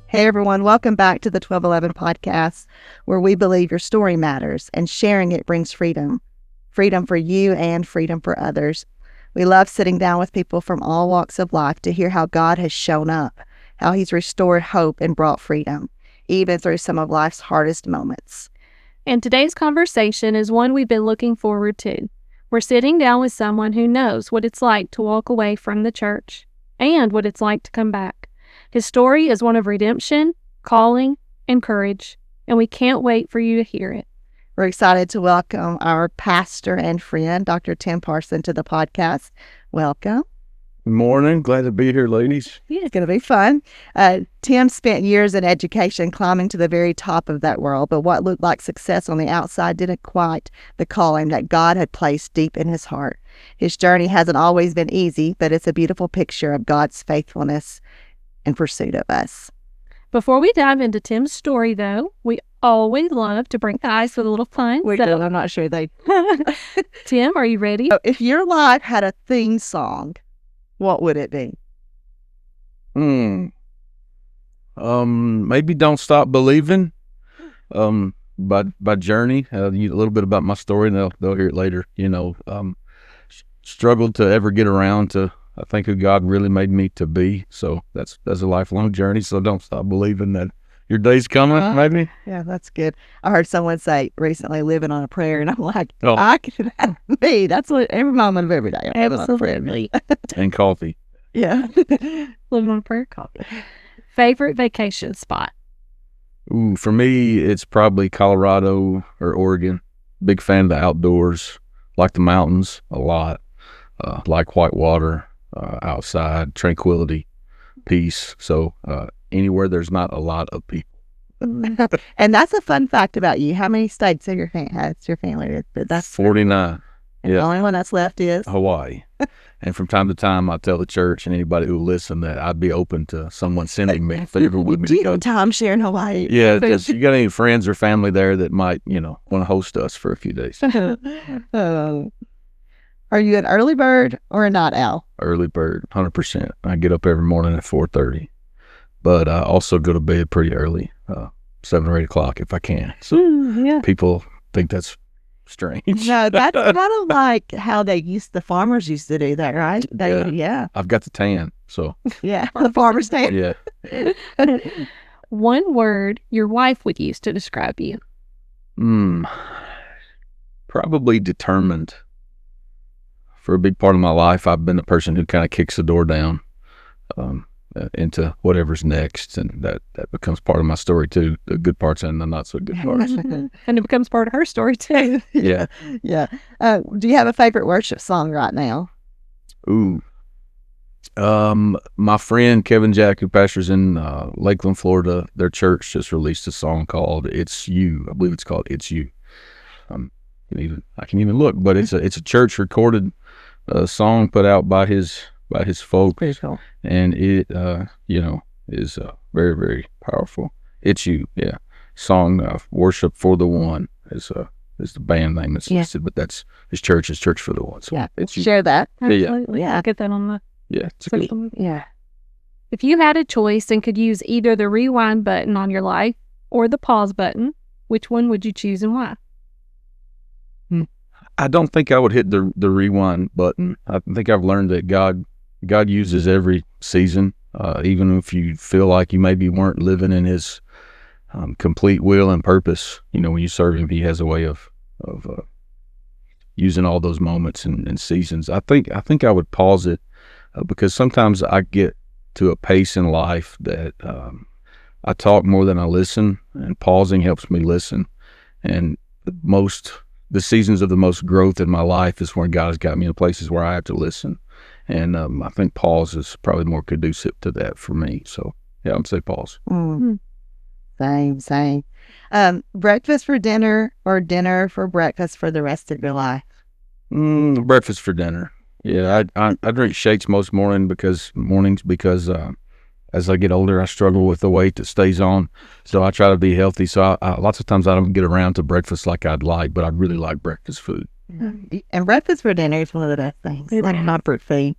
Hey everyone, welcome back to the 1211 podcast, where we believe your story matters and sharing it brings freedom. Freedom for you and freedom for others. We love sitting down with people from all walks of life to hear how God has shown up, how He's restored hope and brought freedom, even through some of life's hardest moments. And today's conversation is one we've been looking forward to. We're sitting down with someone who knows what it's like to walk away from the church and what it's like to come back. His story is one of redemption, calling, and courage, and we can't wait for you to hear it. We're excited to welcome our pastor and friend, Dr. Tim Parson, to the podcast. Welcome. Good morning. Glad to be here, ladies. Yeah, it's going to be fun. Tim spent years in education climbing to the very top of that world, but what looked like success on the outside didn't quite the calling that God had placed deep in his heart. His journey hasn't always been easy, but it's a beautiful picture of God's faithfulness in pursuit of us. Before we dive into Tim's story, though, we always love to break the ice with a little fun. I'm not sure they... Tim, are you ready? If your life had a theme song, what would it be? Maybe Don't Stop Believing, by Journey. A little bit about my story, and they'll hear it later. Struggled to ever get around to, I think, who God really made me to be. So that's a lifelong journey. So don't stop believing that your day's coming, maybe. Yeah, that's good. I heard someone say recently, living on a prayer, and I'm like, Oh. that's me. That's what every moment of every day. I'm living on a prayer. Absolutely. And coffee. Yeah. Living on a prayer coffee. Favorite vacation spot? Ooh, for me, it's probably Colorado or Oregon. Big fan of the outdoors. Like the mountains a lot. Like white water, outside, tranquility, peace. So anywhere there's not a lot of people. And that's a fun fact about you. How many states has your family in? But that's 49. and the Yeah. only one that's left is Hawaii. And from time to time, I tell the church and anybody who will listen that I'd be open to someone sending me if they ever would Do you be. have time sharing Hawaii? Yeah, just you got any friends or family there that might, want to host us for a few days. Are you an early bird or a night owl? Early bird, 100%. I get up every morning at 4:30, but I also go to bed pretty early, 7 or 8 o'clock if I can. So Yeah. people think that's strange. No, that's kind of like how the farmers used to do that, right? Yeah. I've got the tan, so The farmers stand. yeah. One word your wife would use to describe you. Probably determined. For a big part of my life, I've been the person who kind of kicks the door down into whatever's next, and that becomes part of my story too. The good parts and the not so good parts. And it becomes part of her story, too. Yeah. Yeah. Do you have a favorite worship song right now? Ooh. My friend Kevin Jack, who pastors in Lakeland, Florida, their church just released a song called "It's You." I believe it's called "It's You." I can even look, but it's a church recorded song put out by his folks. Pretty cool. And it is very, very powerful. It's You, yeah. Song "Worship for the One" is the band name that's listed, but that's his church is Church for the One. So Yeah. it's You. Share that. Absolutely. Yeah. I'll get that on the Yeah, it's a good. social media. Yeah. If you had a choice and could use either the rewind button on your life or the pause button, which one would you choose and why? I don't think I would hit the rewind button. I think I've learned that God uses every season, even if you feel like you maybe weren't living in His complete will and purpose. When you serve Him, He has a way of using all those moments and seasons. I think I would pause it because sometimes I get to a pace in life that I talk more than I listen, and pausing helps me listen. And the seasons of the most growth in my life is when God has got me in places where I have to listen. And I think pause is probably more conducive to that for me. So, yeah, I would say pause. Same. Breakfast for dinner or dinner for breakfast for the rest of your life? Breakfast for dinner. Yeah, I drink shakes most mornings because as I get older, I struggle with the weight that stays on. So I try to be healthy. So I lots of times I don't get around to breakfast like I'd like, but I really like breakfast food. And breakfast for dinner is one of the best things. Like comfort food.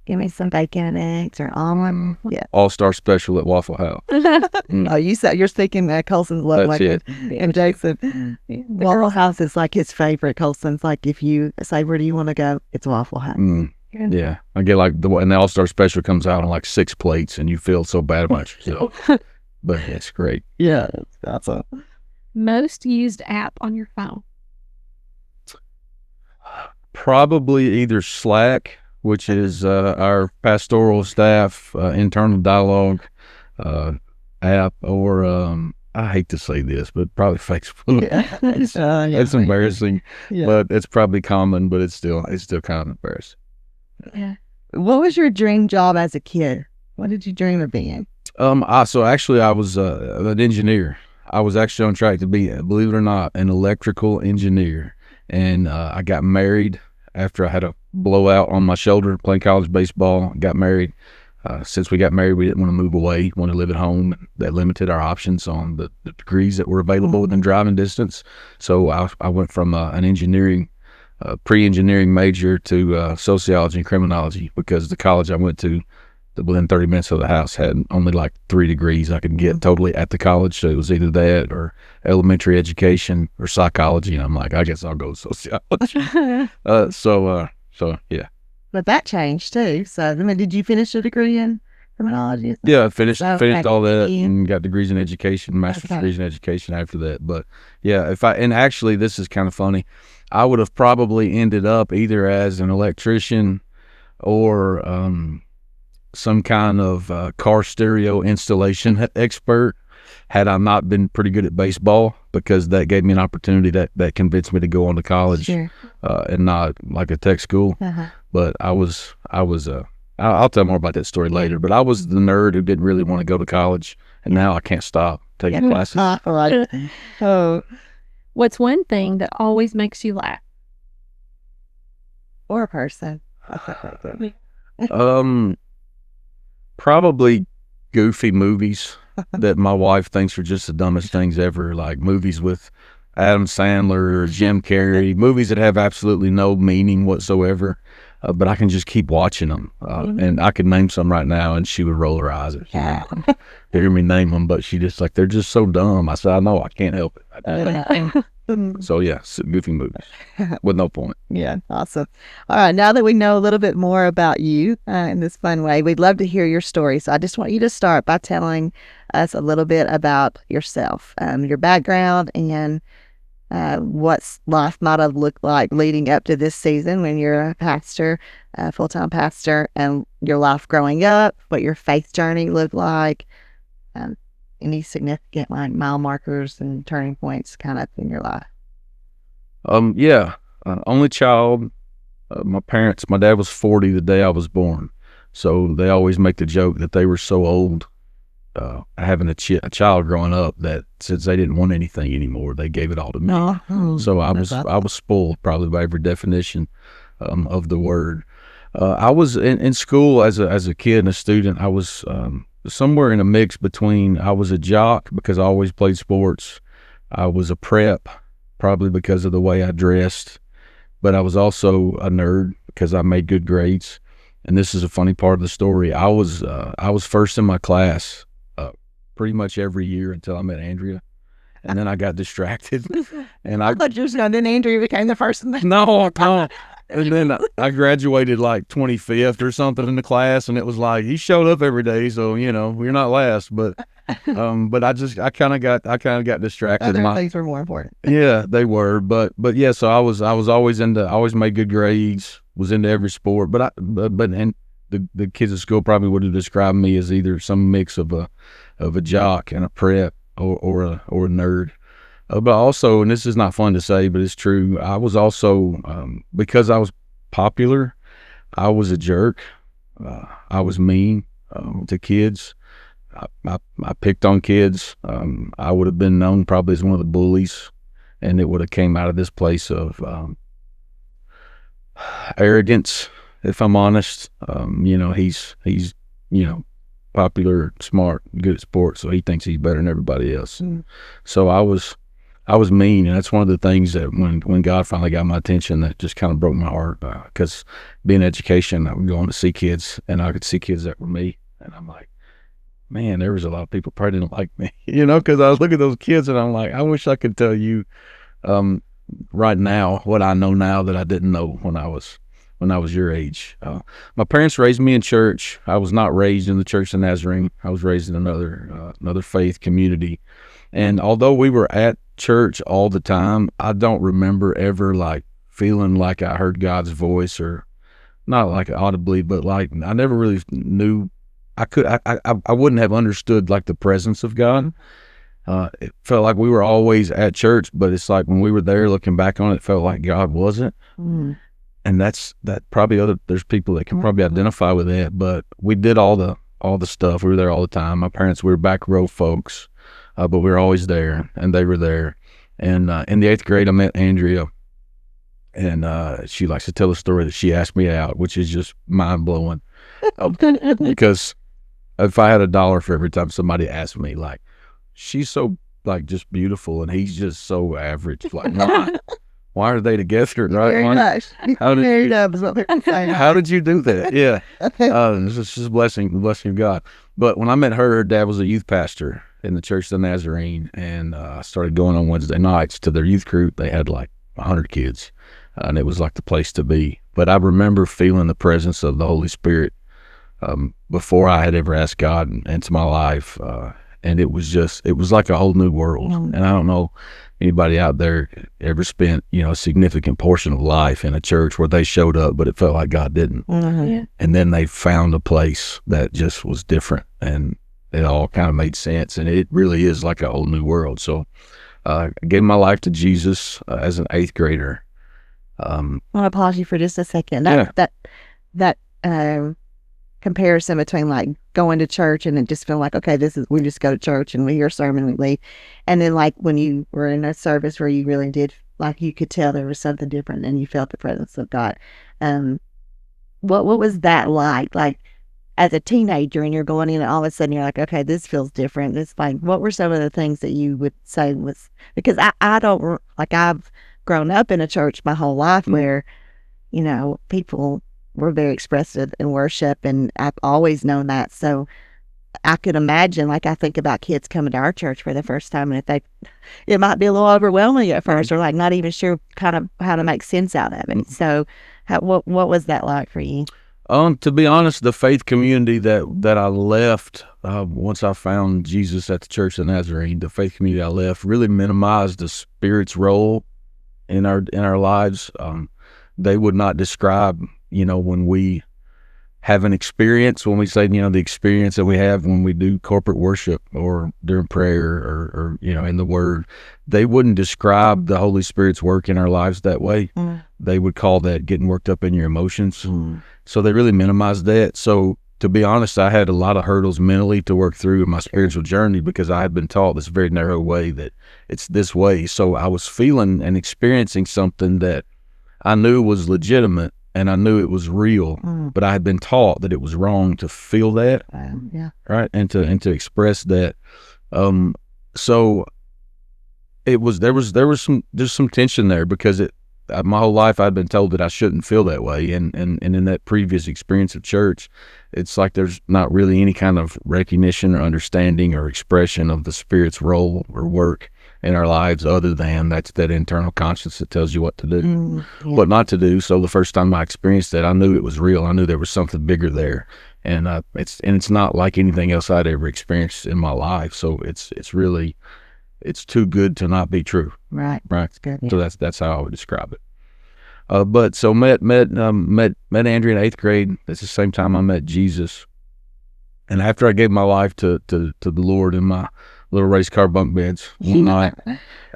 Give me some bacon and eggs or almond. Yeah. All-Star Special at Waffle House. Oh, you said you're speaking Colson's love That's language. it. And Jason, Waffle House is like his favorite. Colson's like, if you say, where do you want to go? It's Waffle House. Yeah, I get like and the All-Star Special comes out on like 6 plates, and you feel so bad about yourself. But it's great. Yeah, that's a Most used app on your phone. Probably either Slack, which is our pastoral staff internal dialogue app, or I hate to say this, but probably Facebook. It's embarrassing, but it's probably common, but it's still kind of embarrassing. Yeah. What was your dream job as a kid? What did you dream of being? So actually, I was an engineer. I was actually on track to be, believe it or not, an electrical engineer. And I got married after I had a blowout on my shoulder playing college baseball. Got married. Since we got married, we didn't want to move away. Wanted to live at home. That limited our options on the degrees that were available within driving distance. So I went from an engineering, pre-engineering major to sociology and criminology, because the college I went to, within 30 minutes of the house, had only like 3 degrees I could get totally at the college. So it was either that or elementary education or psychology. And I'm like, I guess I'll go sociology. So yeah. But that changed too. So, I mean, did you finish a degree in criminology? Yeah, I finished all that and got degrees in education, master's degrees in education after that. But yeah, and actually this is kind of funny. I would have probably ended up either as an electrician or some kind of car stereo installation expert, had I not been pretty good at baseball, because that gave me an opportunity that convinced me to go on to college. And not like a tech school. But I'll tell more about that story later, but I was the nerd who didn't really want to go to college, and now I can't stop taking classes. Right. Oh. What's one thing that always makes you laugh? Or a person. Probably goofy movies that my wife thinks are just the dumbest things ever, like movies with Adam Sandler or Jim Carrey, movies that have absolutely no meaning whatsoever, but I can just keep watching them. And I could name some right now, and she would roll her eyes. Hear me name them, but she just like, they're just so dumb. I said, I know, I can't help it. So yeah, goofy movies with no point. Yeah, awesome. All right, now that we know a little bit more about you in this fun way, we'd love to hear your story. So I just want you to start by telling us a little bit about yourself, your background, and what life might have looked like leading up to this season when you're a pastor, full-time pastor, and your life growing up, what your faith journey looked like, any significant like mile markers and turning points kind of in your life. Only child. My dad was 40 the day I was born, so they always make the joke that they were so old having a child growing up that since they didn't want anything anymore, they gave it all to me. So I was spoiled probably by every definition of the word. I was in school as a kid and a student. I was somewhere in a mix between, I was a jock because I always played sports. I was a prep probably because of the way I dressed, but I was also a nerd because I made good grades. And this is a funny part of the story. I was first in my class pretty much every year until I met Andrea, and then I got distracted. And I thought you were going, then Andrea became the first in the No. And then I graduated like 25th or something in the class, and it was like he showed up every day, so we're not last. But I kind of got distracted. Other things were more important. Yeah, they were. But yeah, so I was always always made good grades, was into every sport. But the kids at school probably would have described me as either some mix of a jock and a prep or a nerd. But also, and this is not fun to say, but it's true, I was also, because I was popular, I was a jerk. I was mean to kids. I picked on kids. I would have been known probably as one of the bullies, and it would have came out of this place of arrogance, if I'm honest. He's popular, smart, good at sports, so he thinks he's better than everybody else. So I was I was mean, and that's one of the things that when God finally got my attention, that just kind of broke my heart. Because being in education, I would go on to see kids, and I could see kids that were me, and I'm like, man, there was a lot of people probably didn't like me, because I was looking at those kids, and I'm like, I wish I could tell you right now what I know now that I didn't know when I was your age. My parents raised me in church. I was not raised in the Church of Nazarene. I was raised in another faith community. And although we were at church all the time, I don't remember ever like feeling like I heard God's voice, or not like audibly, but like I never really knew. I wouldn't have understood like the presence of God. It felt like we were always at church, but it's like when we were there looking back on it, it felt like God wasn't. And that probably there's people that can probably identify with that, but we did all the stuff. We were there all the time. My parents, we were back row folks. But we were always there, and they were there. And in the 8th grade, I met Andrea, and she likes to tell a story that she asked me out, which is just mind-blowing. Because if I had $1 for every time somebody asked me, like, she's so, like, just beautiful, and he's just so average. Like, why are they together? Right? Very much. How did you do that? Yeah. It's just a blessing of God. But when I met her dad was a youth pastor in the Church of the Nazarene, and I started going on Wednesday nights to their youth group. They had like 100 kids, and it was like the place to be. But I remember feeling the presence of the Holy Spirit before I had ever asked God into my life, and it was like a whole new world. And I don't know anybody out there ever spent a significant portion of life in a church where they showed up, but it felt like God didn't. Yeah. And then they found a place that just was different, and it all kind of made sense, and it really is like a whole new world. So I gave my life to Jesus as an 8th grader. I want to pause you for just a second. That comparison between like going to church and it just feeling like, okay, we just go to church and we hear a sermon and we leave. And then like when you were in a service where you really did, like you could tell there was something different and you felt the presence of God. What was that like? Like, as a teenager, and you're going in and all of a sudden you're like, okay, this feels different. It's like, what were some of the things that you would say was, because I don't, like I've grown up in a church my whole life where, people were very expressive in worship, and I've always known that. So I could imagine, like I think about kids coming to our church for the first time, and it might be a little overwhelming at first, or like not even sure kind of how to make sense out of it. So what was that like for you? To be honest, the faith community that I left once I found Jesus at the Church of the Nazarene, the faith community I left really minimized the Spirit's role in our lives. They would not describe, when we have an experience, when we say, the experience that we have when we do corporate worship or during prayer or in the Word, they wouldn't describe the Holy Spirit's work in our lives that way. They would call that getting worked up in your emotions. So they really minimized that. So to be honest, I had a lot of hurdles mentally to work through in my spiritual journey, because I had been taught this very narrow way, that it's this way. So I was feeling and experiencing something that I knew was legitimate and I knew it was real, but I had been taught that it was wrong to feel that, right, and to express that. So there was some tension there, because my whole life I'd been told that I shouldn't feel that way, and in that previous experience of church, it's like there's not really any kind of recognition or understanding or expression of the Spirit's role or work in our lives, other than that's that internal conscience that tells you what to do, what not to do. So the first time I experienced that, I knew it was real. I knew there was something bigger there, and it's not like anything else I'd ever experienced in my life. So it's too good to not be true. Right. Right. Good, yeah. So that's how I would describe it. But so met Andrea in 8th grade. That's the same time I met Jesus. And after I gave my life to the Lord in my little race car bunk beds one night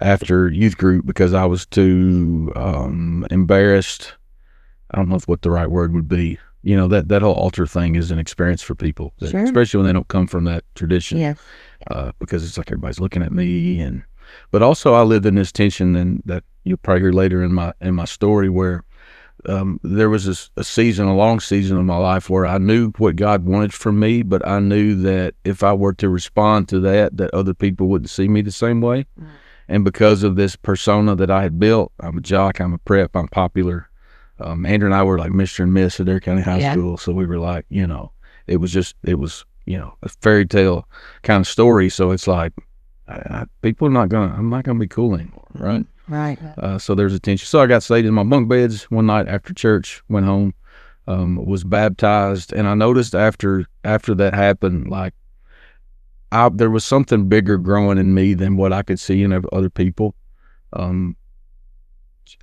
after youth group, because I was too embarrassed. I don't know what the right word would be. That whole altar thing is an experience for people, especially when they don't come from that tradition. Yeah. Because it's like everybody's looking at me, but also I lived in this tension, and that you'll probably hear later in my story, where there was a long season of my life where I knew what God wanted from me, but I knew that if I were to respond to that other people wouldn't see me the same way. And because of this persona that I had built, I'm a jock, I'm a prep, I'm popular. Andrew and I were like Mr. and Miss at Dare County High School. So we were like, it was a fairy tale kind of story. So it's like, people I'm not going to be cool anymore. Right. Right. So there's a tension. So I got saved in my bunk beds one night after church, went home, was baptized. And I noticed after that happened, like, there was something bigger growing in me than what I could see in other people.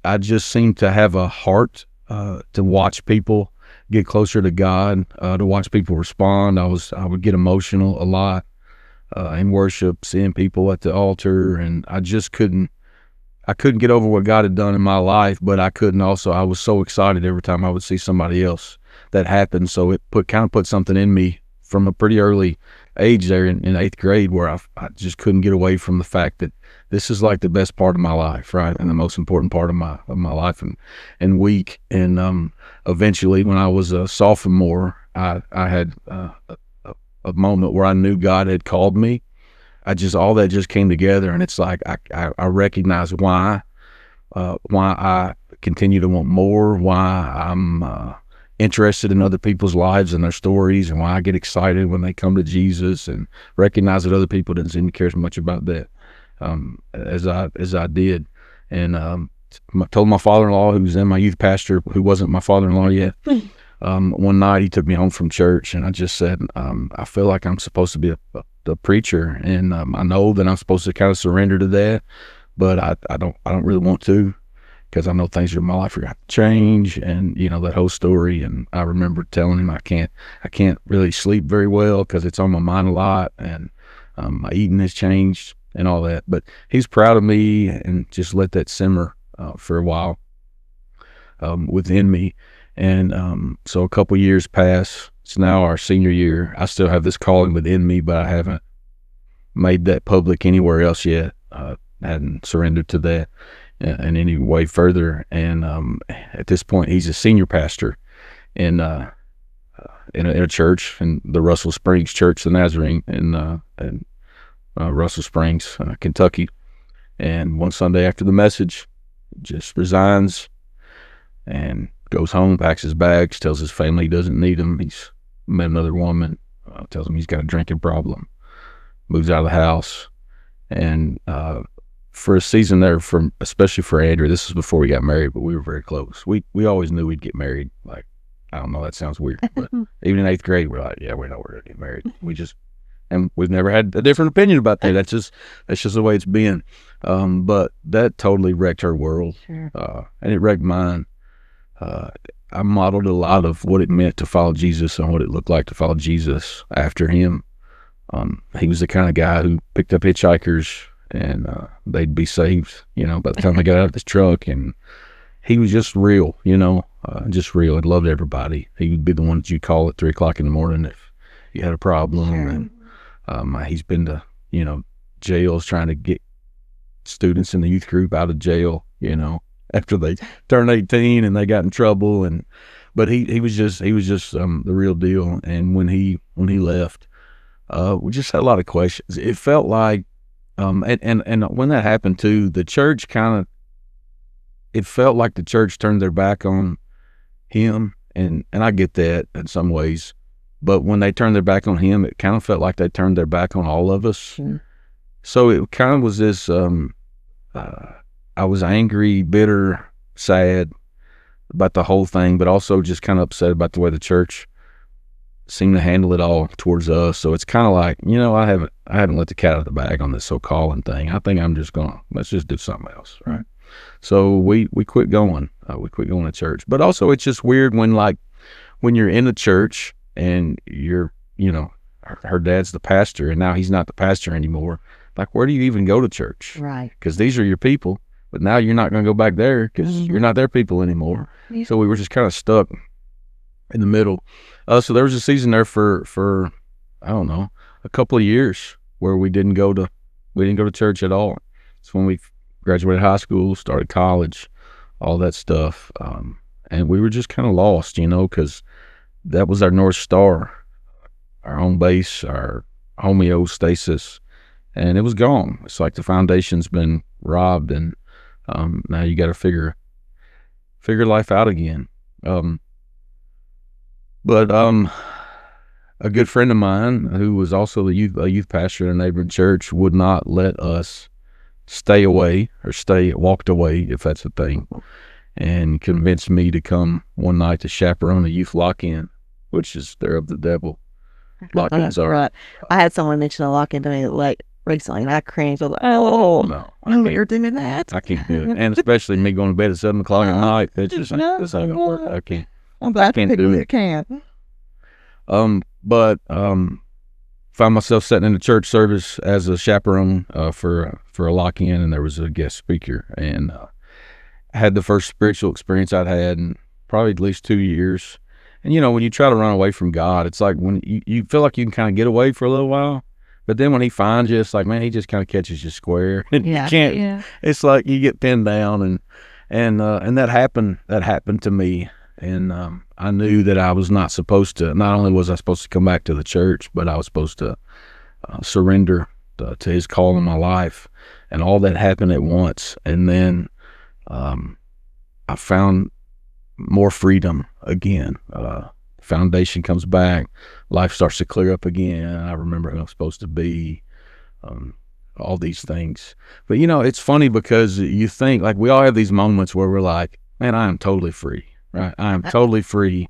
I just seemed to have a heart to watch people get closer to God, to watch people respond. I would get emotional a lot in worship, seeing people at the altar, and I couldn't get over what God had done in my life, but I was so excited every time I would see somebody else that happened. So it kind of put something in me from a pretty early age there in 8th grade, where I just couldn't get away from the fact that this is like the best part of my life, right? And the most important part of my life and week. And eventually, when I was a sophomore, I had a moment where I knew God had called me. All that just came together, and it's like I recognize why I continue to want more, why I'm interested in other people's lives and their stories, and why I get excited when they come to Jesus, and recognize that other people didn't seem to care as much about that as I did. And told my father-in-law, who was then my youth pastor, who wasn't my father-in-law yet. One night he took me home from church, and I just said, I feel like I'm supposed to be a preacher, and I know that I'm supposed to kind of surrender to that, but I don't really want to, because I know things in my life are going to change, and that whole story. And I remember telling him I can't really sleep very well because it's on my mind a lot, and my eating has changed and all that. But he's proud of me, and just let that simmer for a while within me. And so a couple years pass. It's now our senior year. I still have this calling within me, but I haven't made that public anywhere else yet. Hadn't surrendered to that in any way further. And at this point, he's a senior pastor in a church, in the Russell Springs Church, the Nazarene, in Russell Springs, Kentucky. And one Sunday after the message, just resigns and goes home, packs his bags, tells his family he doesn't need them. He's met another woman, tells him he's got a drinking problem, moves out of the house. And for a season there, especially for Andrew, this was before we got married, but we were very close. We always knew we'd get married. Like, I don't know, that sounds weird, but even in 8th grade, we're like, yeah, we know we're going to get married. And we've never had a different opinion about that. That's just the way it's been. But that totally wrecked her world. Sure. And it wrecked mine. I modeled a lot of what it meant to follow Jesus and what it looked like to follow Jesus after him. He was the kind of guy who picked up hitchhikers, and they'd be saved, by the time they got out of his truck. And he was just real, just real, and loved everybody. He would be the one that you'd call at 3:00 in the morning if you had a problem. Sure. And he's been to, jails trying to get students in the youth group out of jail, after they turned 18 and they got in trouble. But he was just the real deal. And when he left, we just had a lot of questions. It felt like, and when that happened too, the church it felt like the church turned their back on him. And I get that in some ways, but when they turned their back on him, it kind of felt like they turned their back on all of us. Sure. So it kind of was this, I was angry, bitter, sad about the whole thing, but also just kind of upset about the way the church seemed to handle it all towards us. So it's kind of like, I haven't let the cat out of the bag on this so-calling thing. I think I'm just let's just do something else, right? So we quit going. We quit going to church. But also it's just weird when you're in the church and you're, her dad's the pastor, and now he's not the pastor anymore. Like, where do you even go to church? Right. Because these are your people. But now you're not going to go back there because you're not their people anymore. Yeah. So we were just kind of stuck in the middle. So there was a season there for I don't know, a couple of years where we didn't go to church at all. It's when we graduated high school, started college, all that stuff. And we were just kind of lost, because that was our North Star, our home base, our homeostasis. and it was gone. It's like the foundation's been robbed, and now you got to figure life out again. But a good friend of mine who was also a youth pastor in a neighboring church would not let us walked away, if that's a thing, and convinced me to come one night to chaperone a youth lock-in, which is they're of the devil. Lock-ins are. Right. I had someone mention a lock-in to me like recently, and I cringed. I was like, oh, No, I know you're doing that. I can't do it. And especially me going to bed at 7 o'clock at night. It's just like, this ain't gonna work. I can't. I'm glad can't people do that can. But found myself sitting in the church service as a chaperone for a lock-in, and there was a guest speaker, and had the first spiritual experience I'd had in probably at least 2 years. And when you try to run away from God, it's like when you feel like you can kind of get away for a little while, but then when he finds you, it's like, man, he just kind of catches you square. And Yeah. you can't. Yeah. It's like you get pinned down, and that happened to me. And I knew that I was not supposed to. Not only was I supposed to come back to the church, but I was supposed to surrender to His call in my life. And all that happened at once. And then I found more freedom again. Foundation comes back. Life starts to clear up again. I remember who I'm supposed to be. All these things. But it's funny because you think, like, we all have these moments where we're like, man, I am totally free. Right, I am totally free,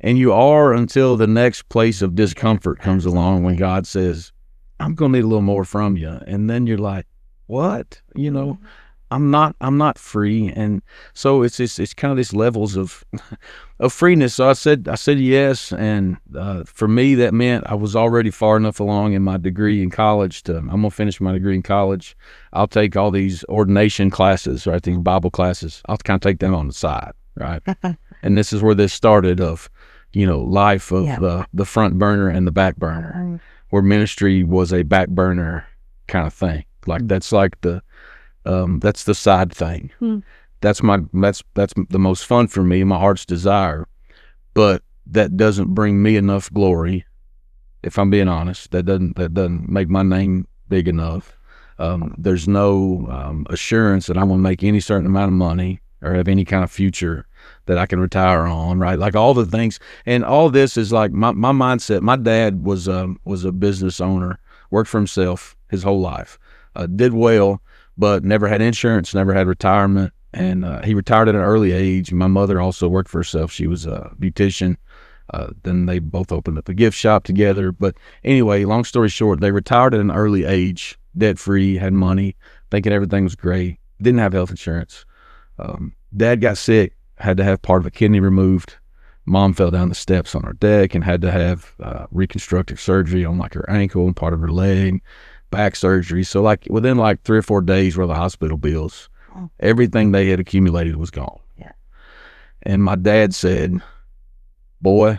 and you are until the next place of discomfort comes along when God says, "I'm going to need a little more from you," and then you're like, "What? I'm not free." And so it's kind of these levels of freeness. So I said yes, and for me that meant I was already far enough along in my degree in college I'm gonna finish my degree in college. I'll take all these ordination classes, right? These Bible classes. I'll kind of take them on the side. Right. And this is where this started of, life of the front burner and the back burner, where ministry was a back burner kind of thing. Like that's like that's the side thing. That's the most fun for me, my heart's desire. But that doesn't bring me enough glory, if I'm being honest. That doesn't make my name big enough. There's no assurance that I'm going to make any certain amount of money or have any kind of future that I can retire on, right? Like all the things, and all this is like my mindset. My dad was a business owner, worked for himself his whole life, did well, but never had insurance, never had retirement, and he retired at an early age. My mother also worked for herself. She was a beautician. Then they both opened up a gift shop together. But anyway, long story short, they retired at an early age, debt-free, had money, thinking everything was great, didn't have health insurance. Dad got sick, had to have part of a kidney removed. Mom fell down the steps on her deck and had to have reconstructive surgery on like her ankle and part of her leg, back surgery. So like within like 3 or 4 days worth of hospital bills, everything they had accumulated was gone. Yeah. And my dad said, boy,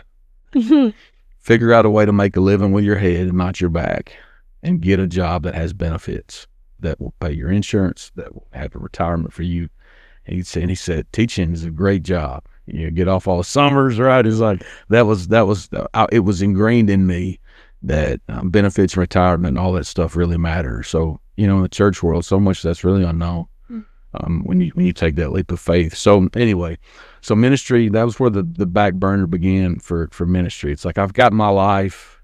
figure out a way to make a living with your head and not your back, and get a job that has benefits, that will pay your insurance, that will have a retirement for you. And he said, teaching is a great job. You get off all the summers, right? It's like, it was ingrained in me that benefits, retirement, and all that stuff really matter. So, in the church world, so much that's really unknown when you take that leap of faith. So anyway, so ministry, that was where the back burner began for ministry. It's like, I've got my life.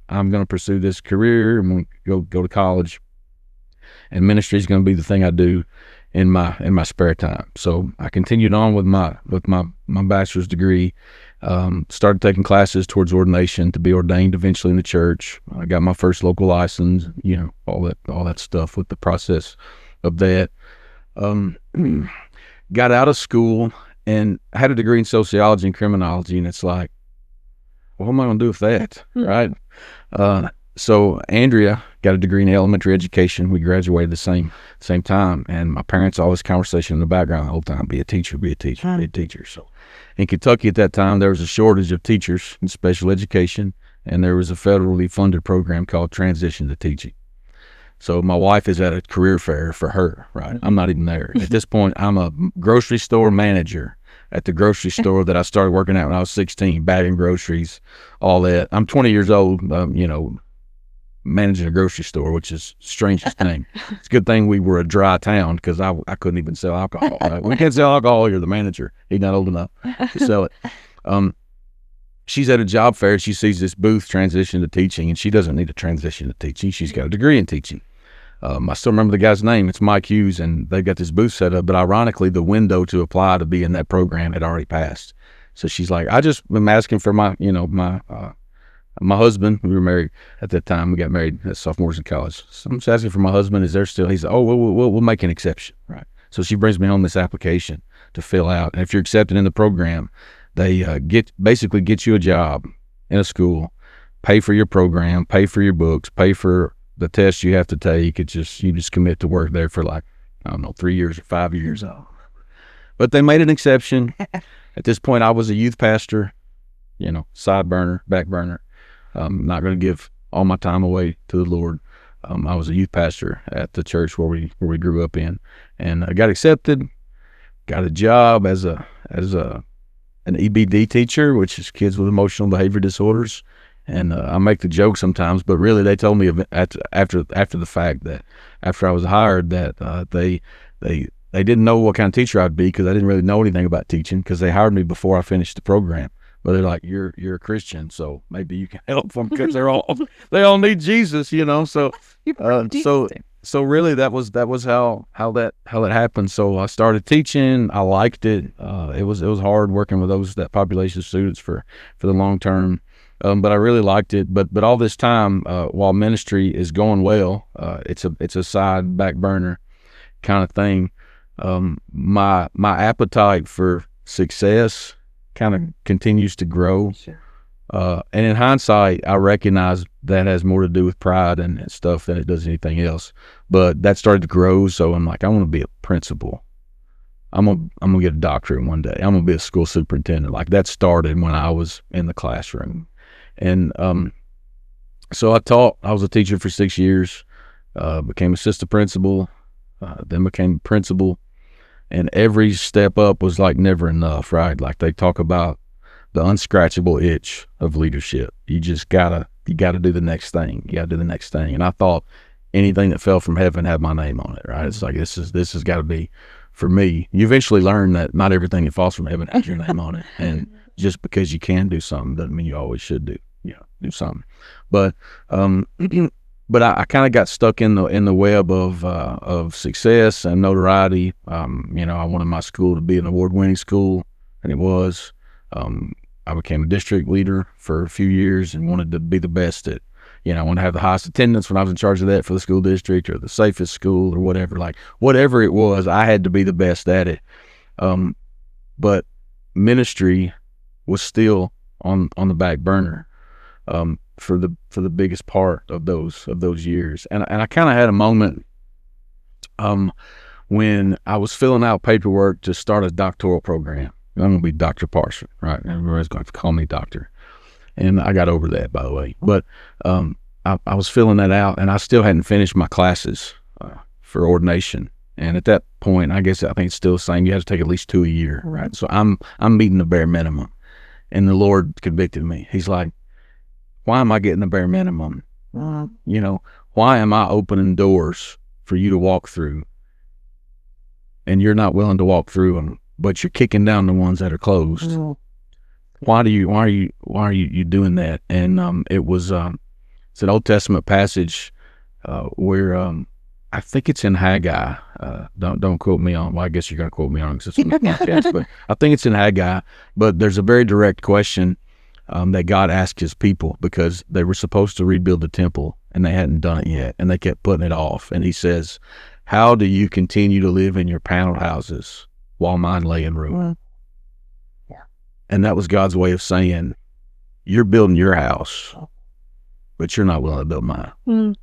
I'm going to pursue this career. I'm going to go to college, and ministry is going to be the thing I do in my spare time. So I continued on with my bachelor's degree, started taking classes towards ordination to be ordained eventually in the church. I got my first local license, all that stuff with the process of that. Got out of school and had a degree in sociology and criminology, and it's like, what am I going to do with that, right? So Andrea got a degree in elementary education. We graduated the same time, and my parents always conversation in the background the whole time: be a teacher, be a teacher, be a teacher. So in Kentucky at that time, there was a shortage of teachers in special education, and there was a federally funded program called Transition to Teaching. So my wife is at a career fair for her, right? I'm not even there. At this point, I'm a grocery store manager at the grocery store that I started working at when I was 16, bagging groceries, all that. I'm 20 years old, managing a grocery store, which is the strangest thing. It's a good thing we were a dry town because I couldn't even sell alcohol. Right? We can't sell alcohol. You're the manager. He's not old enough to sell it. She's at a job fair. She sees this booth transition to teaching, and she doesn't need to transition to teaching. She's got a degree in teaching. I still remember the guy's name. It's Mike Hughes, and they've got this booth set up. But ironically, the window to apply to be in that program had already passed. So she's like, I just am asking for my husband. We were married at that time. We got married as sophomores in college. So I'm just asking for my husband. Is there still? He's like, oh, we'll make an exception, right? So she brings me home this application to fill out, and if you're accepted in the program, they basically get you a job in a school, pay for your program, pay for your books, pay for the tests you have to take. You just commit to work there for like, I don't know, 3 years or 5 years. But they made an exception. At this point, I was a youth pastor, side burner, back burner. I'm not going to give all my time away to the Lord. I was a youth pastor at the church where we grew up in, and I got accepted, got a job as an EBD teacher, which is kids with emotional behavior disorders. And I make the joke sometimes, but really they told me after the fact that after I was hired that they didn't know what kind of teacher I'd be because I didn't really know anything about teaching because they hired me before I finished the program. But they're like, you're a Christian, so maybe you can help them because they all need Jesus, So really that was how that happened. So I started teaching. I liked it. It was hard working with that population of students for the long term. But I really liked it. But all this time, while ministry is going well, it's a side back burner kind of thing. My appetite for success kind of continues to grow. Sure. And in hindsight, I recognize that has more to do with pride and stuff than it does anything else. But that started to grow, so I'm like, I want to be a principal. I'm gonna get a doctorate one day. I'm gonna be a school superintendent. Like that started when I was in the classroom, and so I was a teacher for 6 years, became assistant principal, then became principal, and every step up was like never enough, right? Like they talk about the unscratchable itch of leadership. You gotta do the next thing. You gotta do the next thing. And I thought anything that fell from heaven had my name on it, right? It's like this has got to be for me. You eventually learn that not everything that falls from heaven has your name on it, and just because you can do something doesn't mean you always should do something. But but I kind of got stuck in the web of success and notoriety. I wanted my school to be an award-winning school, and it was. I became a district leader for a few years and wanted to be the best at, I wanted to have the highest attendance when I was in charge of that for the school district, or the safest school, or whatever. Like whatever it was, I had to be the best at it. But ministry was still on the back burner for the biggest part of those years. And I kind of had a moment when I was filling out paperwork to start a doctoral program. I'm going to be Dr. Parson, right? Everybody's going to call me doctor. And I got over that, by the way. But I was filling that out, and I still hadn't finished my classes for ordination. And at that point, I think it's still the same. You have to take at least 2 a year, right? So I'm meeting the bare minimum. And the Lord convicted me. He's like, why am I getting the bare minimum? Why am I opening doors for you to walk through, and you're not willing to walk through them, but you're kicking down the ones that are closed? Why are you doing that? And it's an Old Testament passage where I think it's in Haggai. Don't quote me on. Well, I guess you're going to quote me on because it's on the podcast, but I think it's in Haggai. But there's a very direct question that God asked His people because they were supposed to rebuild the temple and they hadn't done it yet, and they kept putting it off. And He says, "How do you continue to live in your paneled houses while mine lay in ruin?" Yeah. And that was God's way of saying, you're building your house, but you're not willing to build mine.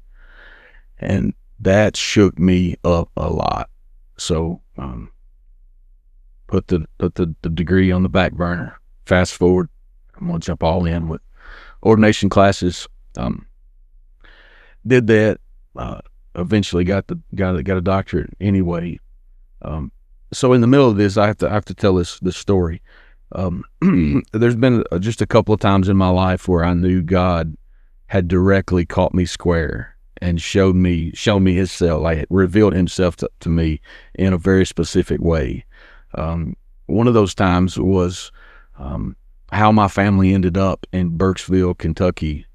And that shook me up a lot. So put the degree on the back burner. Fast forward, I'm gonna jump all in with ordination classes. Did that. Eventually got a doctorate anyway. So in the middle of this, I have to tell this story. There's been just a couple of times in my life where I knew God had directly caught me square and showed me himself, like revealed himself to me in a very specific way. One of those times was how my family ended up in Burkesville, Kentucky.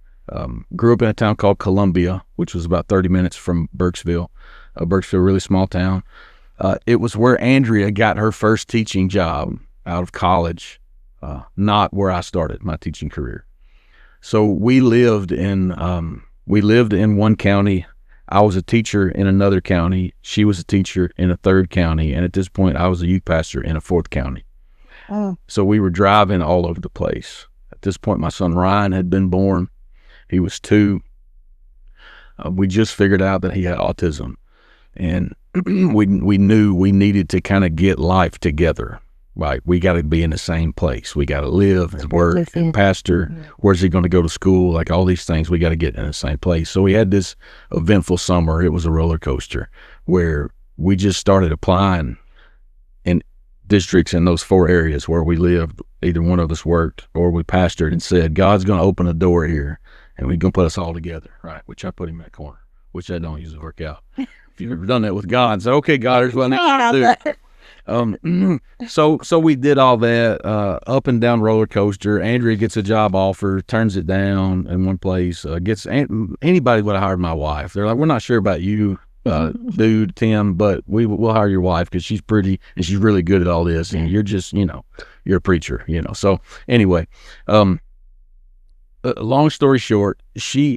Grew up in a town called Columbia, which was about 30 minutes from Burkesville. Burkesville, really small town. It was where Andrea got her first teaching job out of college, not where I started my teaching career. So we lived in one county. I was a teacher in another county. She was a teacher in a third county. And at this point, I was a youth pastor in a fourth county. Oh. So we were driving all over the place. At this point, my son Ryan had been born. He was 2. We just figured out that he had autism. And we knew we needed to kind of get life together. Right, we got to be in the same place. We got to live and work and pastor. Where's he going to go to school? Like all these things, we got to get in the same place. So we had this eventful summer. It was a roller coaster where we just started applying in districts in those 4 areas where we lived. Either one of us worked or we pastored and said, God's going to open a door here and we're going to put us all together. Right, which I put him in that corner, which I don't usually work out. If you've ever done that with God and say, okay, God, here's what I need to do. So we did all that, up and down roller coaster. Andrea gets a job offer, turns it down in one place, anybody would have hired my wife. They're like, we're not sure about you, dude, Tim, but we'll hire your wife because she's pretty and she's really good at all this. And you're just, you're a preacher, So anyway, long story short,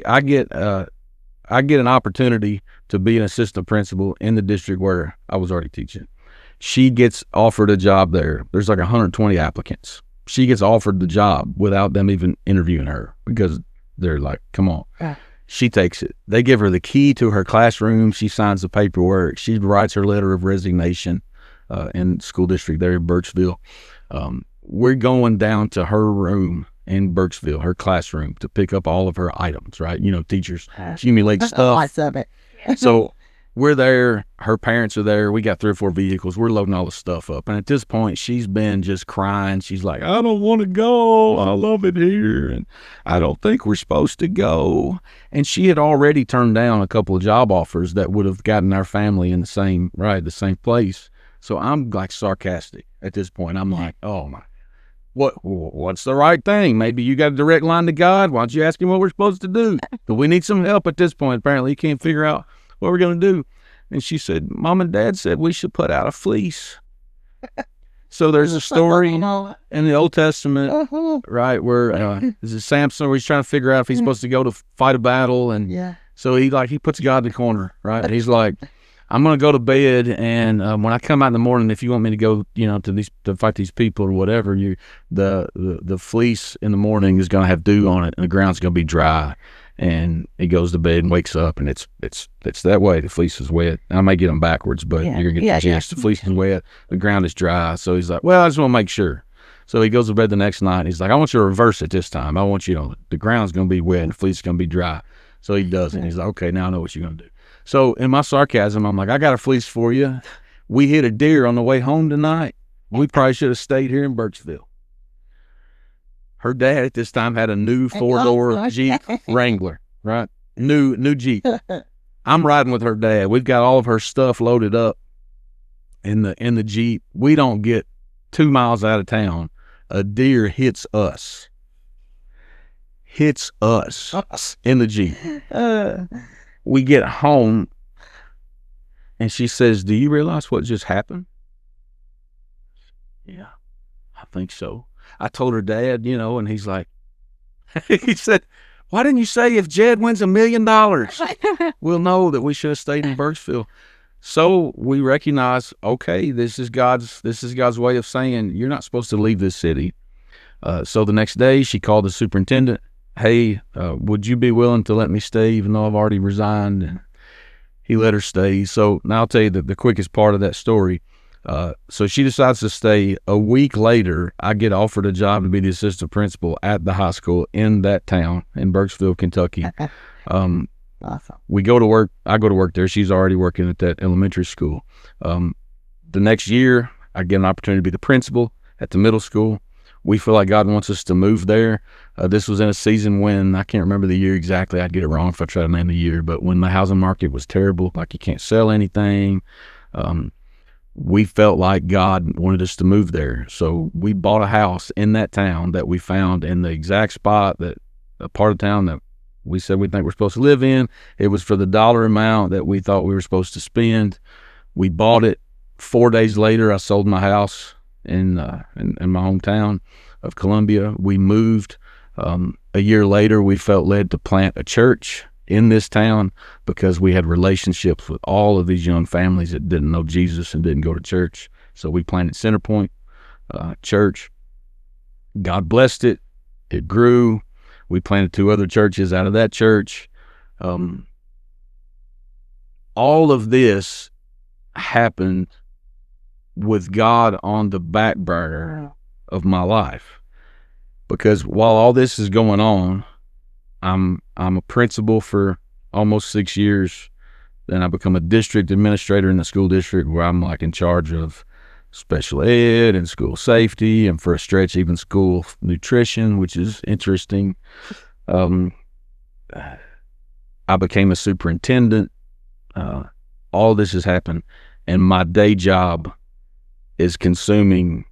I get an opportunity to be an assistant principal in the district where I was already teaching. She gets offered a job there. There's like 120 applicants. She gets offered the job without them even interviewing her because they're like, come on. She takes it. They give her the key to her classroom. She signs the paperwork. She writes her letter of resignation in school district there in Burkesville. We're going down to her room in Burkesville, her classroom, to pick up all of her items, right? Teachers accumulate stuff. Lots of it. So we're there. Her parents are there. We got 3 or 4 vehicles. We're loading all the stuff up. And at this point, she's been just crying. She's like, I don't want to go. I love it here. And I don't think we're supposed to go. And she had already turned down a couple of job offers that would have gotten our family in the same place. So I'm like sarcastic at this point. I'm like, oh my, what's the right thing? Maybe you got a direct line to God. Why don't you ask him what we're supposed to do? But we need some help at this point. Apparently he can't figure out what we're going to do. And she said, Mom and Dad said we should put out a fleece. So there's a story in the Old Testament, right, where this is Samson, where he's trying to figure out if he's supposed to go to fight a battle. And so he puts God in the corner, right? He's like, I'm going to go to bed, and when I come out in the morning, if you want me to go, to fight these people or whatever, the fleece in the morning is going to have dew on it, and the ground's going to be dry. And he goes to bed and wakes up, and it's that way. The fleece is wet. I may get them backwards, but you're going to get the chance. The fleece is wet. The ground is dry. So he's like, well, I just want to make sure. So he goes to bed the next night. And he's like, I want you to reverse it this time. I want the ground's going to be wet and the fleece is going to be dry. So he does it. And he's like, okay, now I know what you're going to do. So in my sarcasm, I'm like, I got a fleece for you. We hit a deer on the way home tonight. We probably should have stayed here in Burkesville. Her dad at this time had a new 4-door Jeep Wrangler, right? New Jeep. I'm riding with her dad. We've got all of her stuff loaded up in the Jeep. We don't get 2 miles out of town. A deer hits us in the Jeep. We get home, and she says, do you realize what just happened? Yeah, I think so. I told her dad, and he's like, he said, why didn't you say if Jed wins $1 million, we'll know that we should have stayed in Burkesville? So we recognize, okay, this is God's way of saying you're not supposed to leave this city. So the next day she called the superintendent. Hey, would you be willing to let me stay even though I've already resigned? And he let her stay. So now I'll tell you the quickest part of that story. So she decides to stay. A week later, I get offered a job to be the assistant principal at the high school in that town in Burkesville, Kentucky. Awesome. We go to work. I go to work there. She's already working at that elementary school. The next year, I get an opportunity to be the principal at the middle school. we feel like God wants us to move there. This was in a season when, I can't remember the year exactly, I'd get it wrong if I try to name the year, but when the housing market was terrible, like you can't sell anything, we felt like God wanted us to move there. So we bought a house in that town that we found in the exact spot, that a part of town that we said we think we're supposed to live in. It was for the dollar amount that we thought we were supposed to spend. We bought it. 4 days later, I sold my house in my hometown of Columbia. We moved. A year later, we felt led to plant a church in this town because we had relationships with all of these young families that didn't know Jesus and didn't go to church. So we planted Centerpoint Church. God blessed it. It grew. We planted 2 other churches out of that church. All of this happened with God on the back burner of my life, because while all this is going on, I'm a principal for almost 6 years. Then I become a district administrator in the school district, where I'm like in charge of special ed and school safety, and for a stretch even school nutrition, which is interesting. I became a superintendent. All this has happened, and my day job is consuming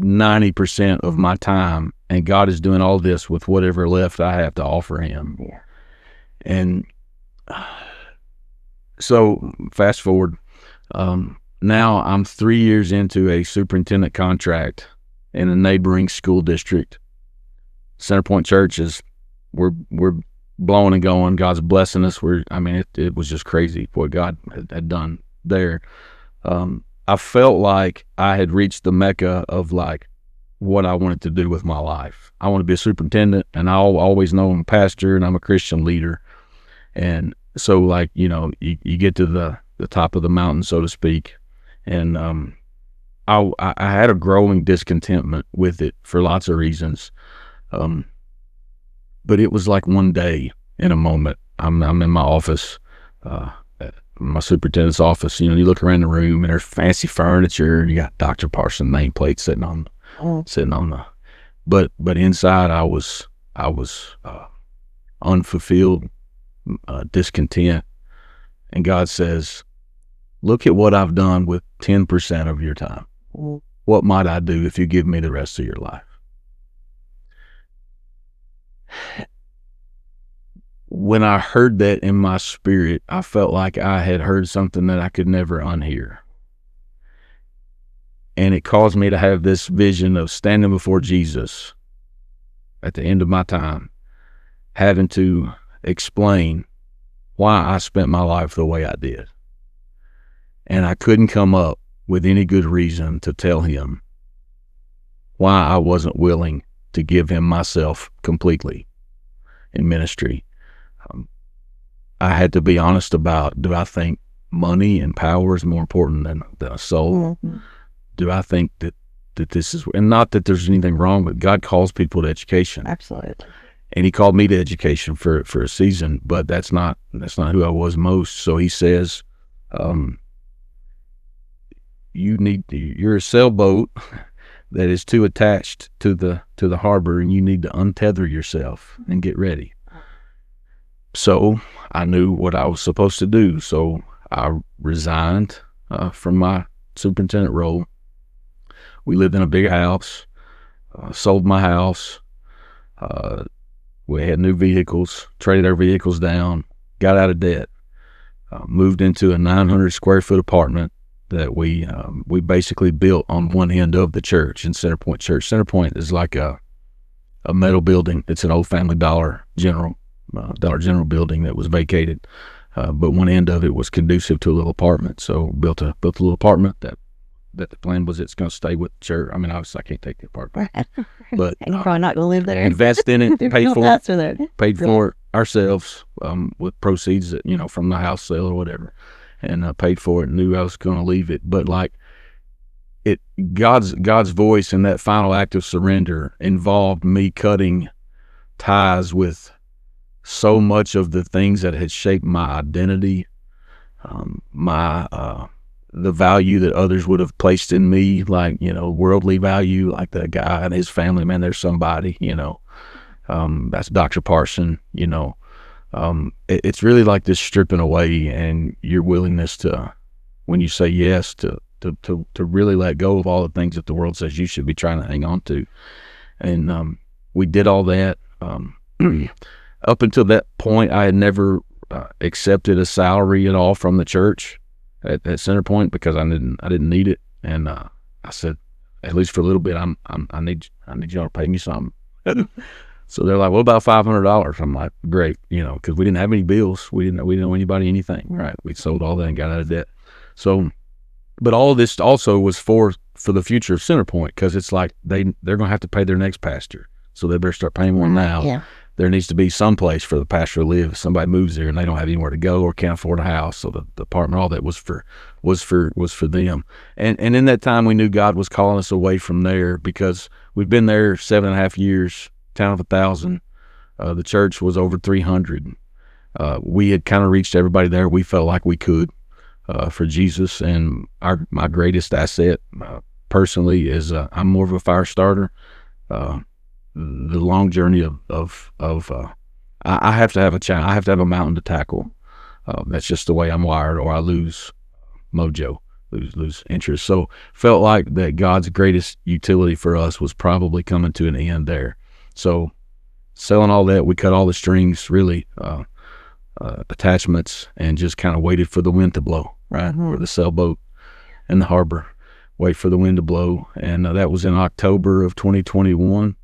90% of my time, and God is doing all this with whatever left I have to offer him. Yeah. And so fast forward, now I'm 3 years into a superintendent contract in a neighboring school district. Centerpoint Church we're blowing and going. God's blessing us. It was just crazy what God had done there. I felt like I had reached the mecca of like what I wanted to do with my life. I want to be a superintendent, and I'll always know I'm a pastor and I'm a Christian leader. And so, like, you get to the top of the mountain, so to speak. And I had a growing discontentment with it for lots of reasons. But it was like one day, in a moment, I'm in my office, my superintendent's office. You look around the room and there's fancy furniture, and you got Dr. Parson nameplate sitting on the. But inside I was unfulfilled, discontent, and God says, "Look at what I've done with 10% of your time. What might I do if you give me the rest of your life?" When I heard that in my spirit, I felt like I had heard something that I could never unhear. And it caused me to have this vision of standing before Jesus at the end of my time, having to explain why I spent my life the way I did. And I couldn't come up with any good reason to tell him why I wasn't willing to give him myself completely in ministry. I had to be honest about, do I think money and power is more important than a soul? Mm-hmm. Do I think that this is, and not that there's anything wrong, but God calls people to education. Absolutely. And he called me to education for a season, but that's not who I was most. So he says, you're a sailboat that is too attached to the harbor, and you need to untether yourself and get ready. So I knew what I was supposed to do. So I resigned from my superintendent role. We lived in a big house, sold my house. We had new vehicles, traded our vehicles down, got out of debt, moved into a 900 square foot apartment that we basically built on one end of the church in Centerpoint Church. Centerpoint is like a metal building. It's an old Family Dollar General building that was vacated, but one end of it was conducive to a little apartment. So built a little apartment that the plan was it's going to stay with the church. Obviously I can't take the apartment, but and you're probably not going to live there. Invest in it, paid for it ourselves with proceeds that, from the house sale or whatever, and paid for it. Knew I was going to leave it, but God's voice in that final act of surrender involved me cutting ties with so much of the things that had shaped my identity, the value that others would have placed in me, like, worldly value, like that guy and his family, man, there's somebody, that's Dr. Parson, it's really like this stripping away and your willingness to, when you say yes, to really let go of all the things that the world says you should be trying to hang on to. And we did all that. Up until that point, I had never accepted a salary at all from the church at Centerpoint because I didn't need it. And I said, at least for a little bit, I need y'all to pay me something. So they're like, what about $500? I'm like, great, because we didn't have any bills. We didn't owe anybody anything. Right. We sold all that and got out of debt. So, but all of this also was for the future of Centerpoint, because it's like they're going to have to pay their next pastor. So they better start paying one now. Yeah. There needs to be some place for the pastor to live. If somebody moves there and they don't have anywhere to go or can't afford a house, so the apartment, all that was for them. And in that time, we knew God was calling us away from there, because we've been there 7.5 years, town of 1,000. The church was over 300. We had kind of reached everybody there. We felt like we could for Jesus. And my greatest asset personally is I'm more of a fire starter. The long journey of I have to have a challenge. I have to have a mountain to tackle. That's just the way I'm wired, or I lose mojo, lose interest. So felt like that God's greatest utility for us was probably coming to an end there. So selling all that, we cut all the strings, really, attachments, and just kind of waited for the wind to blow, right? Mm-hmm. Or the sailboat in the harbor, wait for the wind to blow. And that was in October of 2021.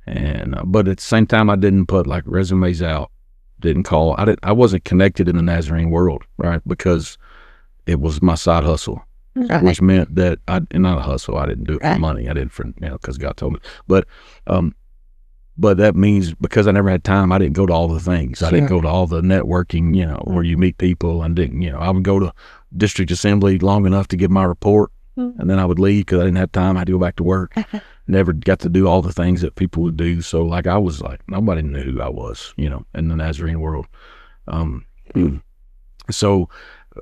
And but at the same time, I didn't put like resumes out, didn't call. I wasn't connected in the Nazarene world, right? Because it was my side hustle, Right. which meant that not a hustle. I didn't do it for Right. money. I did it for, because God told me. But that means because I never had time, I didn't go to all the things. I didn't go to all the networking, where you meet people, and didn't, I would go to district assembly long enough to give my report, and then I would leave because I didn't have time. I had to go back to work. Never got to do all the things that people would do. So like, I was like, nobody knew who I was, in the Nazarene world. So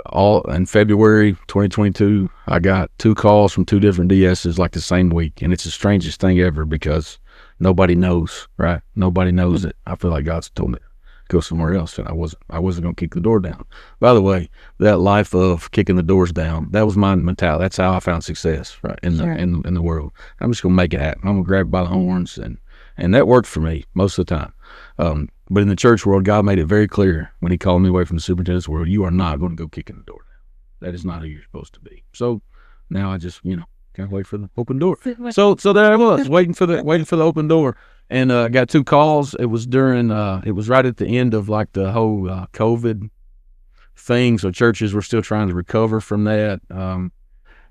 all in February 2022, I got 2 calls from 2 different DSs like the same week. And it's the strangest thing ever, because nobody knows, right? Nobody knows it. I feel like God's told me to go somewhere else, and I wasn't going to kick the door down. By the way, that life of kicking the doors down, that was my mentality. That's how I found success, right, in the world. I'm just going to make it happen. I'm going to grab it by the horns, and that worked for me most of the time. But in the church world, God made it very clear when he called me away from the superintendent's world, you are not going to go kicking the door down. That is not who you're supposed to be. So now I just, can't wait for the open door. So there I was, waiting for the open door. And I got 2 calls. It was it was right at the end of like the whole COVID thing. So churches were still trying to recover from that.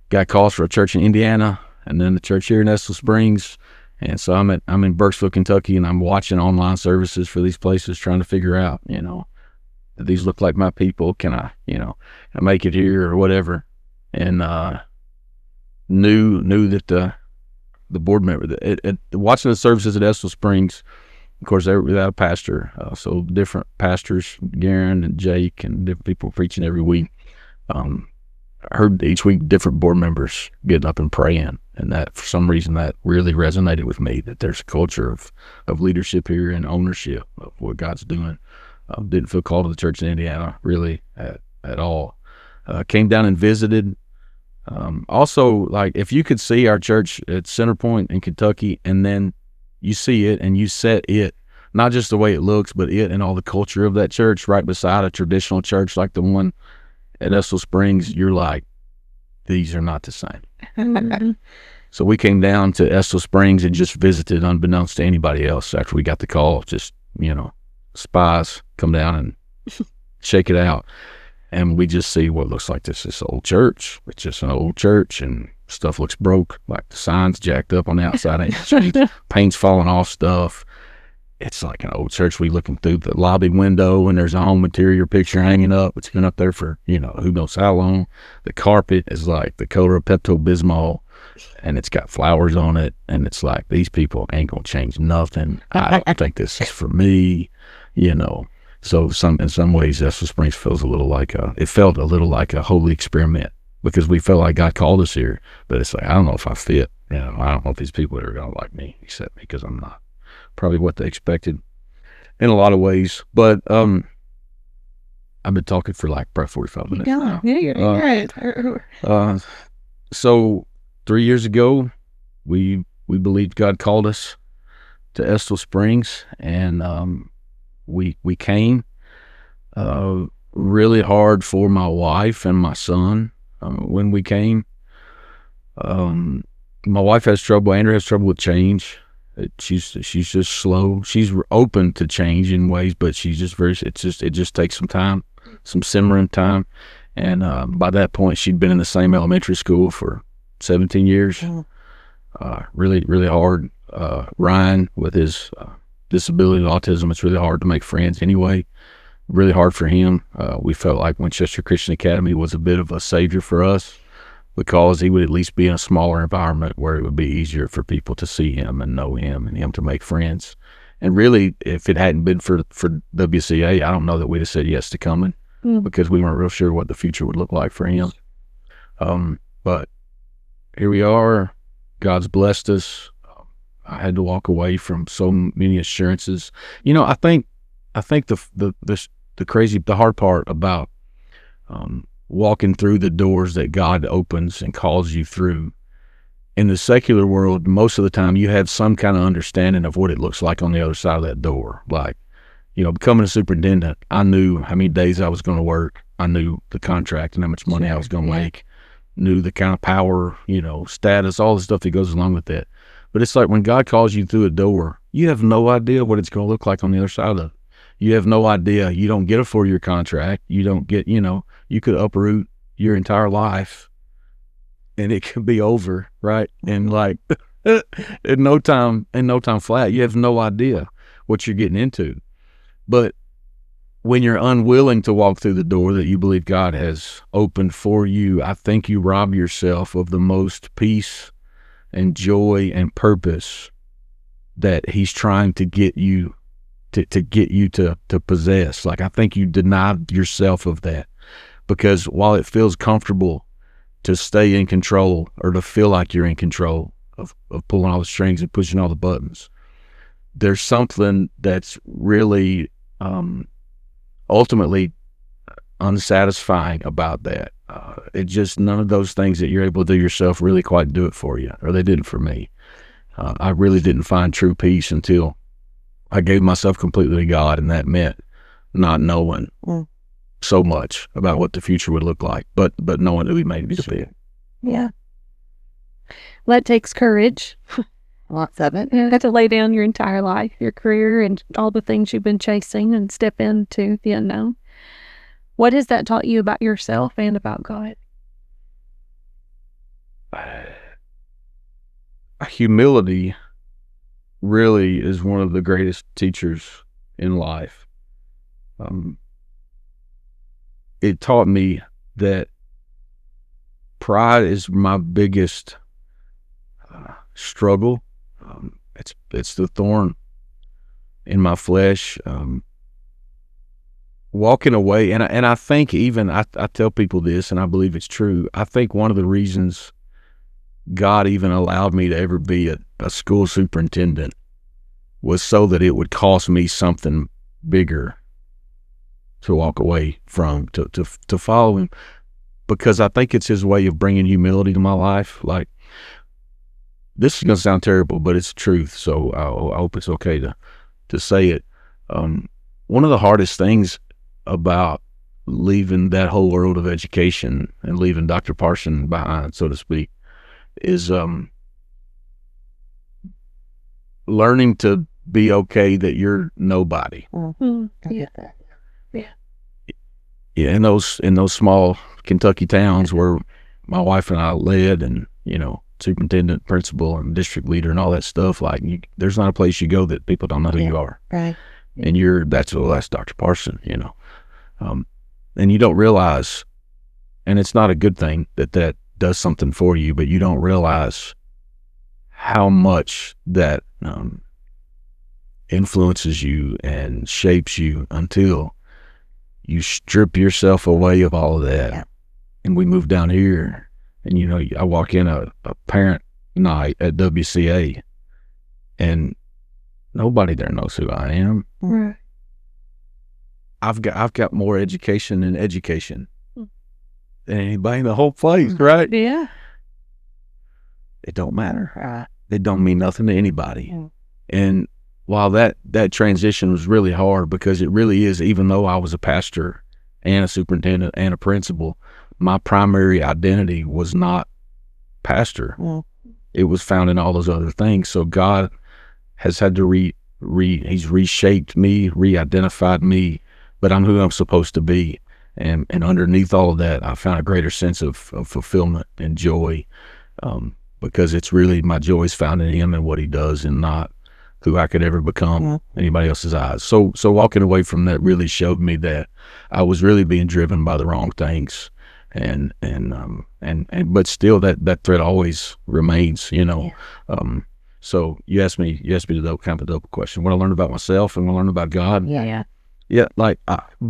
Got calls for a church in Indiana, and then the church here in Estill Springs. And so I'm in Burkesville, Kentucky, and I'm watching online services for these places, trying to figure out, do these look like my people? Can I make it here or whatever? And knew that the board member, watching the services at Estill Springs, of course, they were without a pastor. So different pastors, Garen and Jake, and different people preaching every week. Heard each week different board members getting up and praying. And that, for some reason, that really resonated with me, that there's a culture of leadership here and ownership of what God's doing. Didn't feel called to the church in Indiana, really, at all. Came down and visited. Also, like, if you could see our church at Centerpoint in Kentucky, and then you see it and you set it, not just the way it looks, but it and all the culture of that church right beside a traditional church like the one at Estill Springs, you're like, these are not the same. So we came down to Estill Springs and just visited, unbeknownst to anybody else. After we got the call, just, spies come down and shake it out. And we just see what looks like this old church. It's just an old church, and stuff looks broke, like the signs jacked up on the outside, paint's falling off stuff. It's like an old church. We looking through the lobby window, and there's a home interior picture hanging up. It's been up there for, who knows how long. The carpet is like the color of Pepto-Bismol, and it's got flowers on it. And it's like, these people ain't going to change nothing. I don't think this is for me, So in some ways, Estill Springs feels it felt a little like a holy experiment, because we felt like God called us here. But it's like, I don't know if I fit. I don't know if these people are going to like me, accept me, because I'm not probably what they expected in a lot of ways. But I've been talking for like probably 45 minutes now. Yeah, you're right. So 3 years ago, we believed God called us to Estill Springs, and we came. Really hard for my wife and my son when we came. My wife has trouble. Andrew has trouble with change. She's just slow. She's open to change in ways, but she's just it just takes some time, some simmering time. And by that point, she'd been in the same elementary school for 17 years. Really, really hard. Ryan, with his disability, autism, it's really hard to make friends anyway. Really hard for him. We felt like Winchester Christian Academy was a bit of a savior for us, because he would at least be in a smaller environment where it would be easier for people to see him and know him and him to make friends. And really, if it hadn't been for WCA, I don't know that we'd have said yes to coming, because we weren't real sure what the future would look like for him. But here we are. God's blessed us. I had to walk away from so many assurances. I think the hard part about walking through the doors that God opens and calls you through, in the secular world, most of the time you have some kind of understanding of what it looks like on the other side of that door. Like, becoming a superintendent, I knew how many days I was going to work. I knew the contract and how much money I was going to make. Knew the kind of power, status, all the stuff that goes along with that. But it's like when God calls you through a door, you have no idea what it's going to look like on the other side of it. You have no idea. You don't get a 4-year contract. You don't get, you could uproot your entire life and it could be over, right? And like in no time flat, you have no idea what you're getting into. But when you're unwilling to walk through the door that you believe God has opened for you, I think you rob yourself of the most peace and joy and purpose that he's trying to get you to possess. Like, I think you denied yourself of that, because while it feels comfortable to stay in control, or to feel like you're in control of pulling all the strings and pushing all the buttons, there's something that's really ultimately unsatisfying about that. It just, none of those things that you're able to do yourself really quite do it for you, or they didn't for me. I really didn't find true peace until I gave myself completely to God, and that meant not knowing so much about what the future would look like, but knowing who he made me to be. Yeah. That takes courage. Lots of it. You have to lay down your entire life, your career, and all the things you've been chasing, and step into the unknown. What has that taught you about yourself and about God? Humility really is one of the greatest teachers in life. It taught me that pride is my biggest struggle. It's the thorn in my flesh. Walking away, and I think even I tell people this, and I believe it's true. I think one of the reasons God even allowed me to ever be a school superintendent was so that it would cost me something bigger to walk away from, to follow him, because I think it's his way of bringing humility to my life. Like, this is going to sound terrible, but it's the truth, so I hope it's okay to say it. One of the hardest things about leaving that whole world of education and leaving Dr. Parson behind, so to speak, is learning to be okay that you're nobody. I get that. Yeah, in those small Kentucky towns where my wife and I led, and superintendent, principal, and district leader, and all that stuff, like, there's not a place you go that people don't know who you are. Right. And that's Dr. Parson, and you don't realize, and it's not a good thing that does something for you, but you don't realize how much that influences you and shapes you until you strip yourself away of all of that. Yeah. and we moved down here, and I walk in a parent night at WCA, and nobody there knows who I am. Right. I've got more education than education than anybody in the whole place, right? Yeah. It don't matter. Right. It don't mean nothing to anybody. Mm. And while that transition was really hard, because it really is, even though I was a pastor and a superintendent and a principal, my primary identity was not pastor. Mm. It was found in all those other things. So God has had to he's reshaped me, re-identified me, but I'm who I'm supposed to be. And underneath all of that, I found a greater sense of fulfillment and joy, because it's really, my joy is found in him and what he does, and not who I could ever become in anybody else's eyes. So walking away from that really showed me that I was really being driven by the wrong things. And but still that thread always remains, so you asked me the kind of a double question: what I learned about myself and what I learned about God. Yeah, like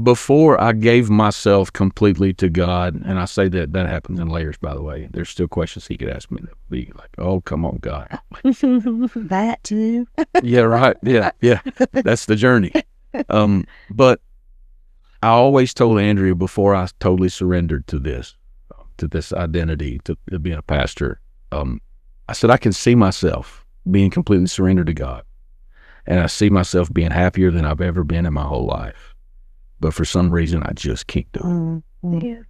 before I gave myself completely to God, and I say that happens in layers, by the way. There's still questions he could ask me that would be like, oh, come on, God. That too. Yeah, right. Yeah. That's the journey. But I always told Andrea, before I totally surrendered to this identity, to being a pastor, I said, I can see myself being completely surrendered to God. And I see myself being happier than I've ever been in my whole life. But for some reason, I just can't do it. Mm-hmm. Yeah.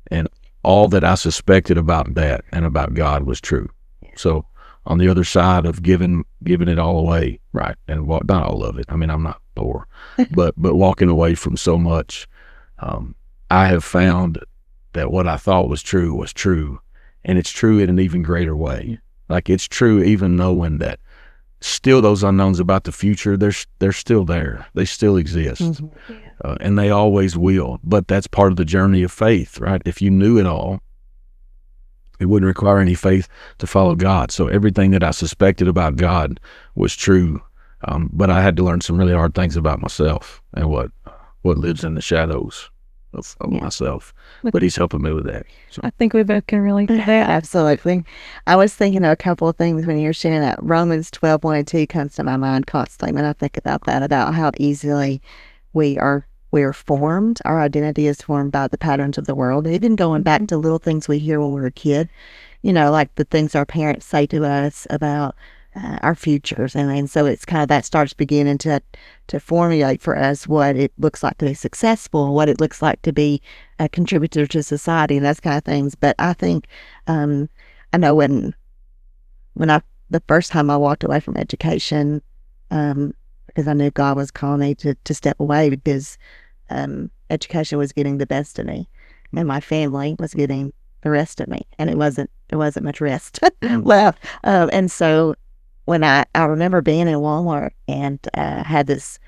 And all that I suspected about that and about God was true. So on the other side of giving it all away, right, and not all of it. I mean, I'm not poor, but walking away from so much, I have found that what I thought was true, and it's true in an even greater way. Like, it's true even knowing that still those unknowns about the future, they're still there. They still exist. Mm-hmm. And they always will. But that's part of the journey of faith, right? If you knew it all, it wouldn't require any faith to follow God. So everything that I suspected about God was true. But I had to learn some really hard things about myself and what lives in the shadows of myself. But he's helping me with that. So. I think we both can relate to that. Absolutely. I was thinking of a couple of things when you were sharing that. Romans 12:1-2 comes to my mind constantly when I think about that, about how easily we are formed. Our identity is formed by the patterns of the world. Even going back to little things we hear when we're a kid, like the things our parents say to us about our futures, and so it's kind of that starts beginning to formulate for us what it looks like to be successful, what it looks like to be a contributor to society, and those kind of things. But I think I know when the first time I walked away from education, because I knew God was calling me to step away, because education was getting the best of me, and my family was getting the rest of me, and it wasn't much rest left, and so. When I remember being in Walmart and had this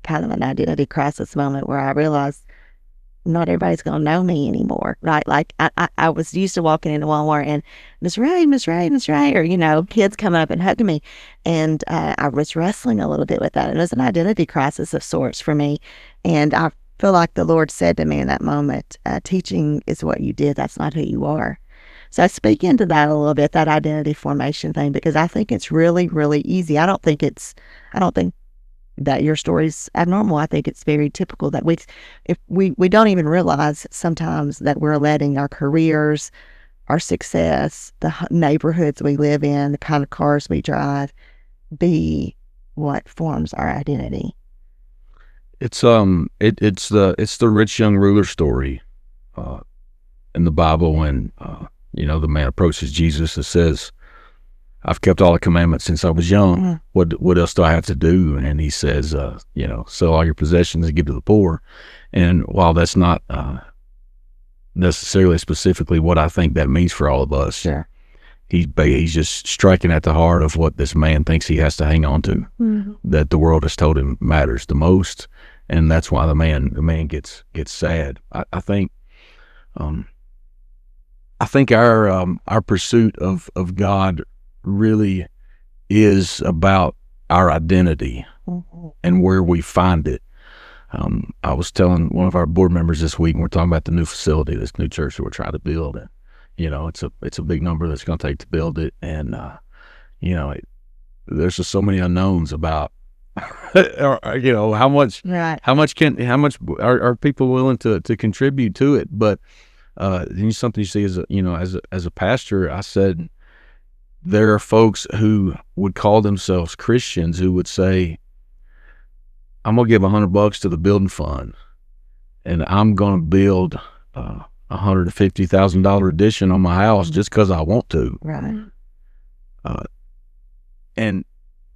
kind of an identity crisis moment where I realized not everybody's going to know me anymore, right? Like I was used to walking into Walmart and Miss Ray, or, kids coming up and hugging me. And I was wrestling a little bit with that. And it was an identity crisis of sorts for me. And I feel like the Lord said to me in that moment, teaching is what you did. That's not who you are. So speak into that a little bit, that identity formation thing, because I think it's really, really easy. I don't think that your story's abnormal. I think it's very typical that we don't even realize sometimes that we're letting our careers, our success, the neighborhoods we live in, the kind of cars we drive, be what forms our identity. It's the rich young ruler story in the Bible when the man approaches Jesus and says, I've kept all the commandments since I was young. What else do I have to do? And he says, sell all your possessions and give to the poor. And while that's not necessarily specifically what I think that means for all of us, sure, he's just striking at the heart of what this man thinks he has to hang on to, that the world has told him matters the most. And that's why the man gets sad. I think our pursuit of God really is about our identity and where we find it. I was telling one of our board members this week, and we're talking about the new facility, this new church that we're trying to build. And, it's a big number that's going to take to build it. And, there's just so many unknowns about, how much are people willing to contribute to it? But, something you see as a pastor, I said, there are folks who would call themselves Christians who would say, I'm going to give $100 to the building fund, and I'm going to build $150,000 addition on my house just because I want to. Right. And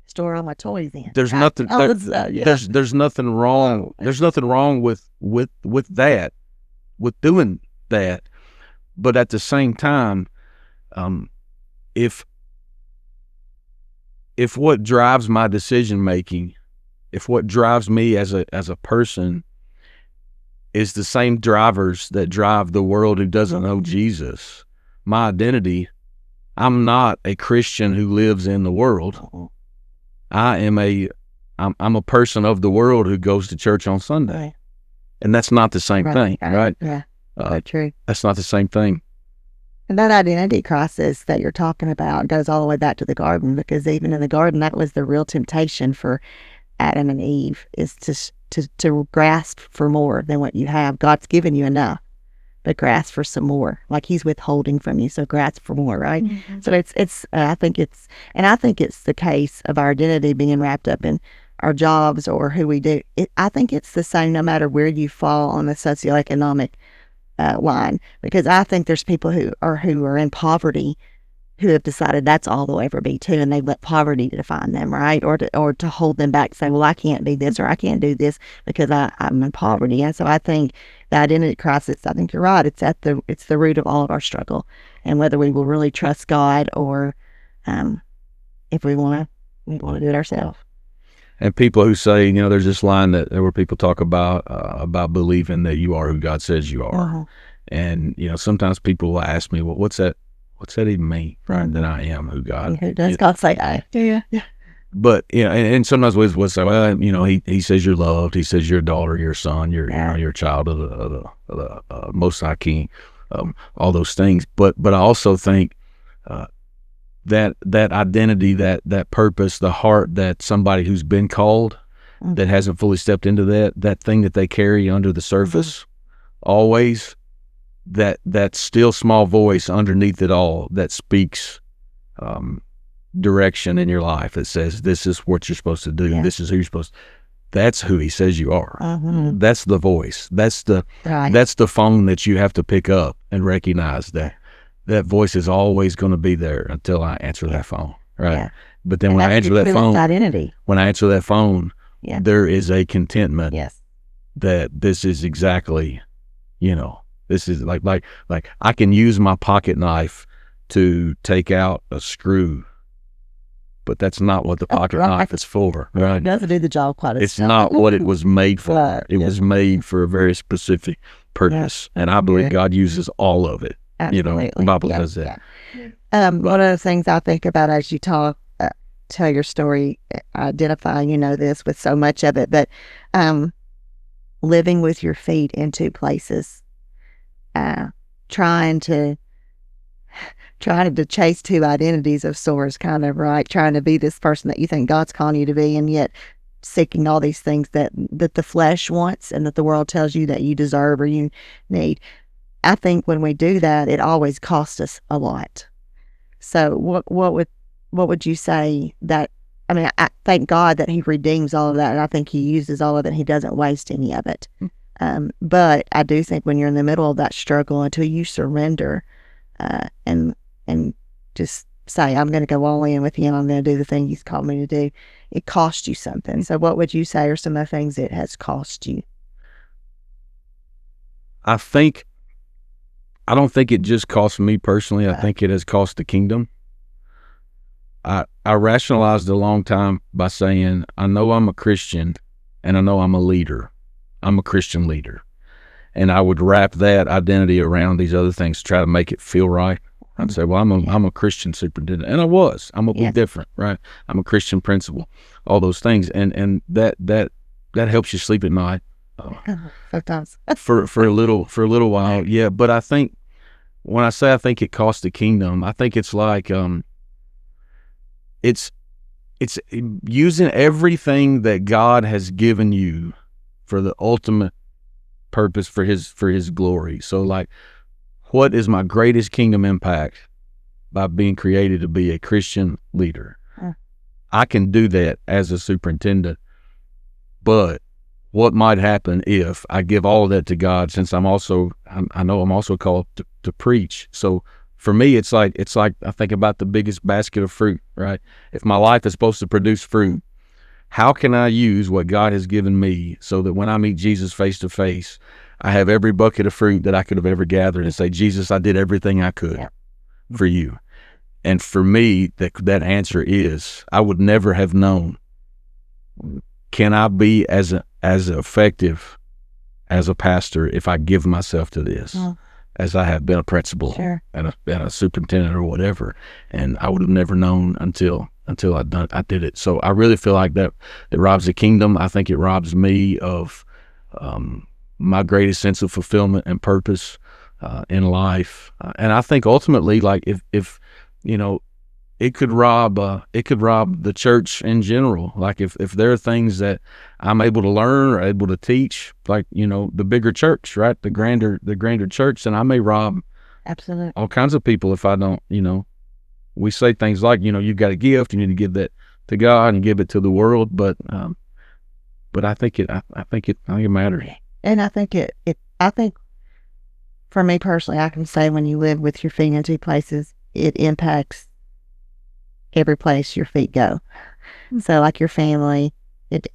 store all my toys in. There's nothing. There's nothing wrong. There's nothing wrong with that, with doing that. But at the same time, if what drives my decision making, if what drives me as a person is the same drivers that drive the world who doesn't know Jesus, my identity, I'm not a Christian who lives in the world. I'm a person of the world who goes to church on Sunday. Right. And that's not the same thing, right? Yeah, so true. That's not the same thing. And that identity crisis that you're talking about goes all the way back to the garden, because even in the garden, that was the real temptation for Adam and Eve, is to grasp for more than what you have. God's given you enough, but grasp for some more, like he's withholding from you. So grasp for more, right? Mm-hmm. So I think it's the case of our identity being wrapped up in our jobs or who we do. I think it's the same no matter where you fall on the socioeconomic line, because I think there's people who are in poverty who have decided that's all they'll ever be too, and they let poverty define them, right? Or to hold them back, saying, well, I can't be this or I can't do this because I'm in poverty. And so I think the identity crisis, I think you're right, it's the root of all of our struggle, and whether we will really trust God or if we want to do it ourselves. And people who say, there's this line where people talk about believing that you are who God says you are. Uh-huh. And, sometimes people will ask me, well, what's that even mean? Right. That I am who God. Who does God say I? Yeah. But, and sometimes we'll say, well, he says you're loved. He says you're a daughter, you're a son, you're a child of the Most High King, all those things. But I also think, that identity, that purpose, the heart that somebody who's been called, mm-hmm. that hasn't fully stepped into that thing that they carry under the surface, mm-hmm. always, that still small voice underneath it all that speaks direction in your life, that says this is what you're supposed to do, this is who you're supposed to. That's who he says you are. Mm-hmm. That's the voice. That's the phone that you have to pick up and recognize that voice is always going to be there until I answer that phone, right? Yeah. But then when I answer that phone, there is a contentment that this is exactly, this is like I can use my pocket knife to take out a screw, but that's not what the pocket knife is for, right? It doesn't do the job quite as It's not what it was made for. Right. It was made for a very specific purpose, and I believe God uses all of it. Absolutely. The Bible says that. Yeah. One of the things I think about as you tell your story, identify, this with so much of it, but living with your feet in two places, trying to chase two identities of sorts, kind of, right? Trying to be this person that you think God's calling you to be, and yet seeking all these things that the flesh wants and that the world tells you that you deserve or you need. I think when we do that, it always costs us a lot. So what would you say that, I thank God that he redeems all of that, and I think he uses all of it. He doesn't waste any of it. But I do think when you're in the middle of that struggle, until you surrender and just say, I'm going to go all in with him, I'm going to do the thing he's called me to do, it costs you something. So what would you say are some of the things it has cost you? I don't think it just cost me personally. I think it has cost the kingdom. I rationalized a long time by saying, I know I'm a Christian and I know I'm a leader. I'm a Christian leader. And I would wrap that identity around these other things to try to make it feel right. I'd say, well, I'm a Christian superintendent. And I was. I'm a little different, right? I'm a Christian principal, all those things. And that helps you sleep at night. Sometimes. for a little while. Yeah, but I think when I say I think it cost the kingdom, I think it's like it's using everything that God has given you for the ultimate purpose for his glory. So like, what is my greatest kingdom impact by being created to be a Christian leader? I can do that as a superintendent, but what might happen if I give all of that to God, since I know I'm also called to preach. So for me, it's like I think about the biggest basket of fruit, right? If my life is supposed to produce fruit, how can I use what God has given me so that when I meet Jesus face to face, I have every bucket of fruit that I could have ever gathered and say, Jesus, I did everything I could for you. And for me, that answer is, I would never have known. Can I be as effective as a pastor if I give myself to this, as I have been a principal and a superintendent or whatever? And I would have never known until I did it. So I really feel like that it robs the kingdom. I think it robs me of my greatest sense of fulfillment and purpose in life. And I think ultimately, like if it could rob the church in general. Like if there are things that I'm able to learn or able to teach, like the bigger church, right, the grander church, then I may rob absolutely all kinds of people if I don't. We say things like, you've got a gift, you need to give that to God and give it to the world, but I think it matters. And I think for me personally, I can say when you live with your feet in two places, it impacts every place your feet go. So like your family, it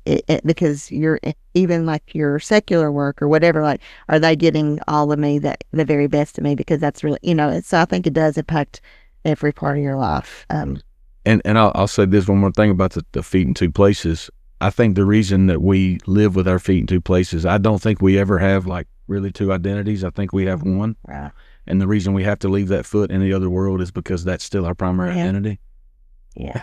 because you're, even like your secular work or whatever, like, are they getting all of me, the very best of me? Because that's really, so I think it does impact every part of your life. And I'll say this one more thing about the feet in two places. I think the reason that we live with our feet in two places, I don't think we ever have like really two identities. I think we have one. Right. And the reason we have to leave that foot in the other world is because that's still our primary identity. Yeah.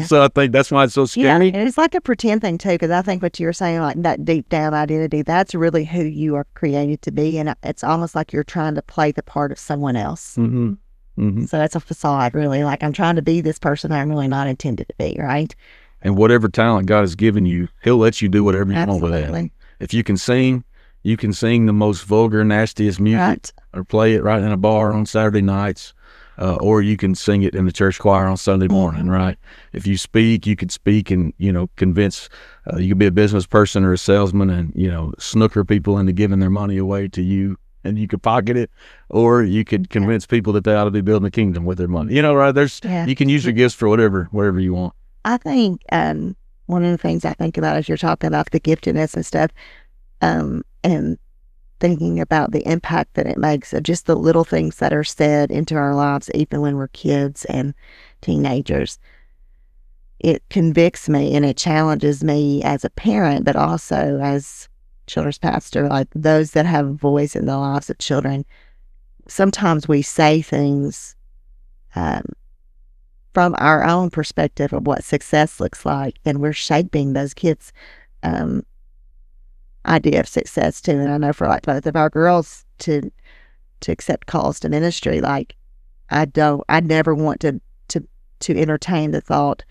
So I think that's why it's so scary. Yeah, and it's like a pretend thing too, because I think what you were saying, like that deep down identity, that's really who you are created to be, and it's almost like you're trying to play the part of someone else. Mm-hmm. Mm-hmm. So that's a facade, really. Like, I'm trying to be this person I'm really not intended to be, right? And whatever talent God has given you, He'll let you do whatever you want with that. If you can sing the most vulgar, nastiest music, right, or play it right in a bar on Saturday nights. Or you can sing it in the church choir on Sunday morning, right? If you speak, you could speak and, convince, you could be a business person or a salesman and, snooker people into giving their money away to you, and you could pocket it, or you could convince people that they ought to be building a kingdom with their money. Right? You can use your gifts for whatever you want. I think one of the things I think about as you're talking about the giftedness and stuff, and thinking about the impact that it makes of just the little things that are said into our lives, even when we're kids and teenagers. It convicts me and it challenges me as a parent, but also as children's pastor, like those that have a voice in the lives of children. Sometimes we say things from our own perspective of what success looks like, and we're shaping those kids' idea of success too. And I know for like both of our girls to accept calls to ministry, like I never want to entertain the thought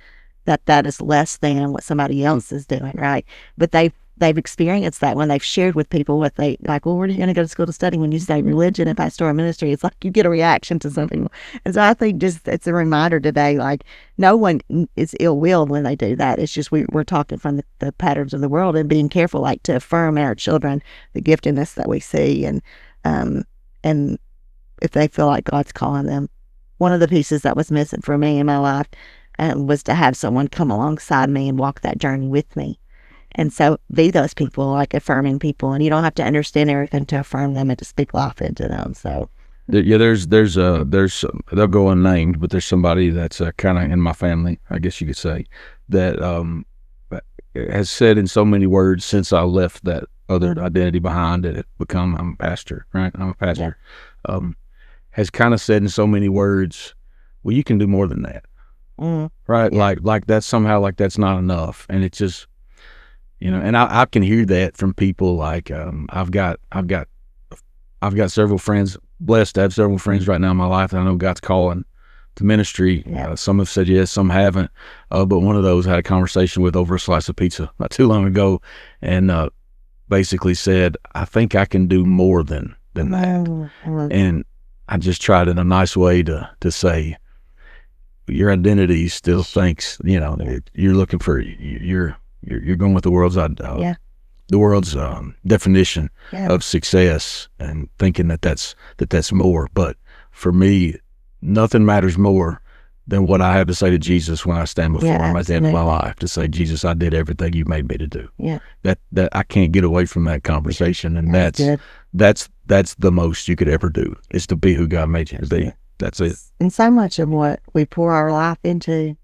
that is less than what somebody else is doing, right? But they've experienced that when they've shared with people what they like. Well, where are you going to go to school to study? When you say religion and pastoral ministry, it's like you get a reaction to something. And so I think just it's a reminder today, like no one is ill-willed when they do that. It's just we're talking from the patterns of the world and being careful, like to affirm in our children the giftedness that we see, and if they feel like God's calling them. One of the pieces that was missing for me in my life was to have someone come alongside me and walk that journey with me. And so be those people, like affirming people, and you don't have to understand everything to affirm them and to speak life into them. So yeah, there's they'll go unnamed, but there's somebody that's kind of in my family, I guess you could say, that has said in so many words since I left that other identity behind, that it's become, I'm a pastor, right? I'm a pastor. Yeah. Has kind of said in so many words, well, you can do more than that, right? Yeah. Like that's somehow, like that's not enough, and it just. And I can hear that from people. Like I've got several friends, blessed to have several friends right now in my life that I know God's calling to ministry. Some have said yes, some haven't. But one of those I had a conversation with over a slice of pizza not too long ago, and basically said, I think I can do more than that. And I just tried in a nice way to say, your identity still thinks, you're looking for, you're going with the world's definition of success and thinking that's more. But for me, nothing matters more than what I have to say to Jesus when I stand before him at the end of my life, to say, Jesus, I did everything you made me to do. That I can't get away from that conversation. And that's the most you could ever do, is to be who God made you to be. That's it. And so much of what we pour our life into,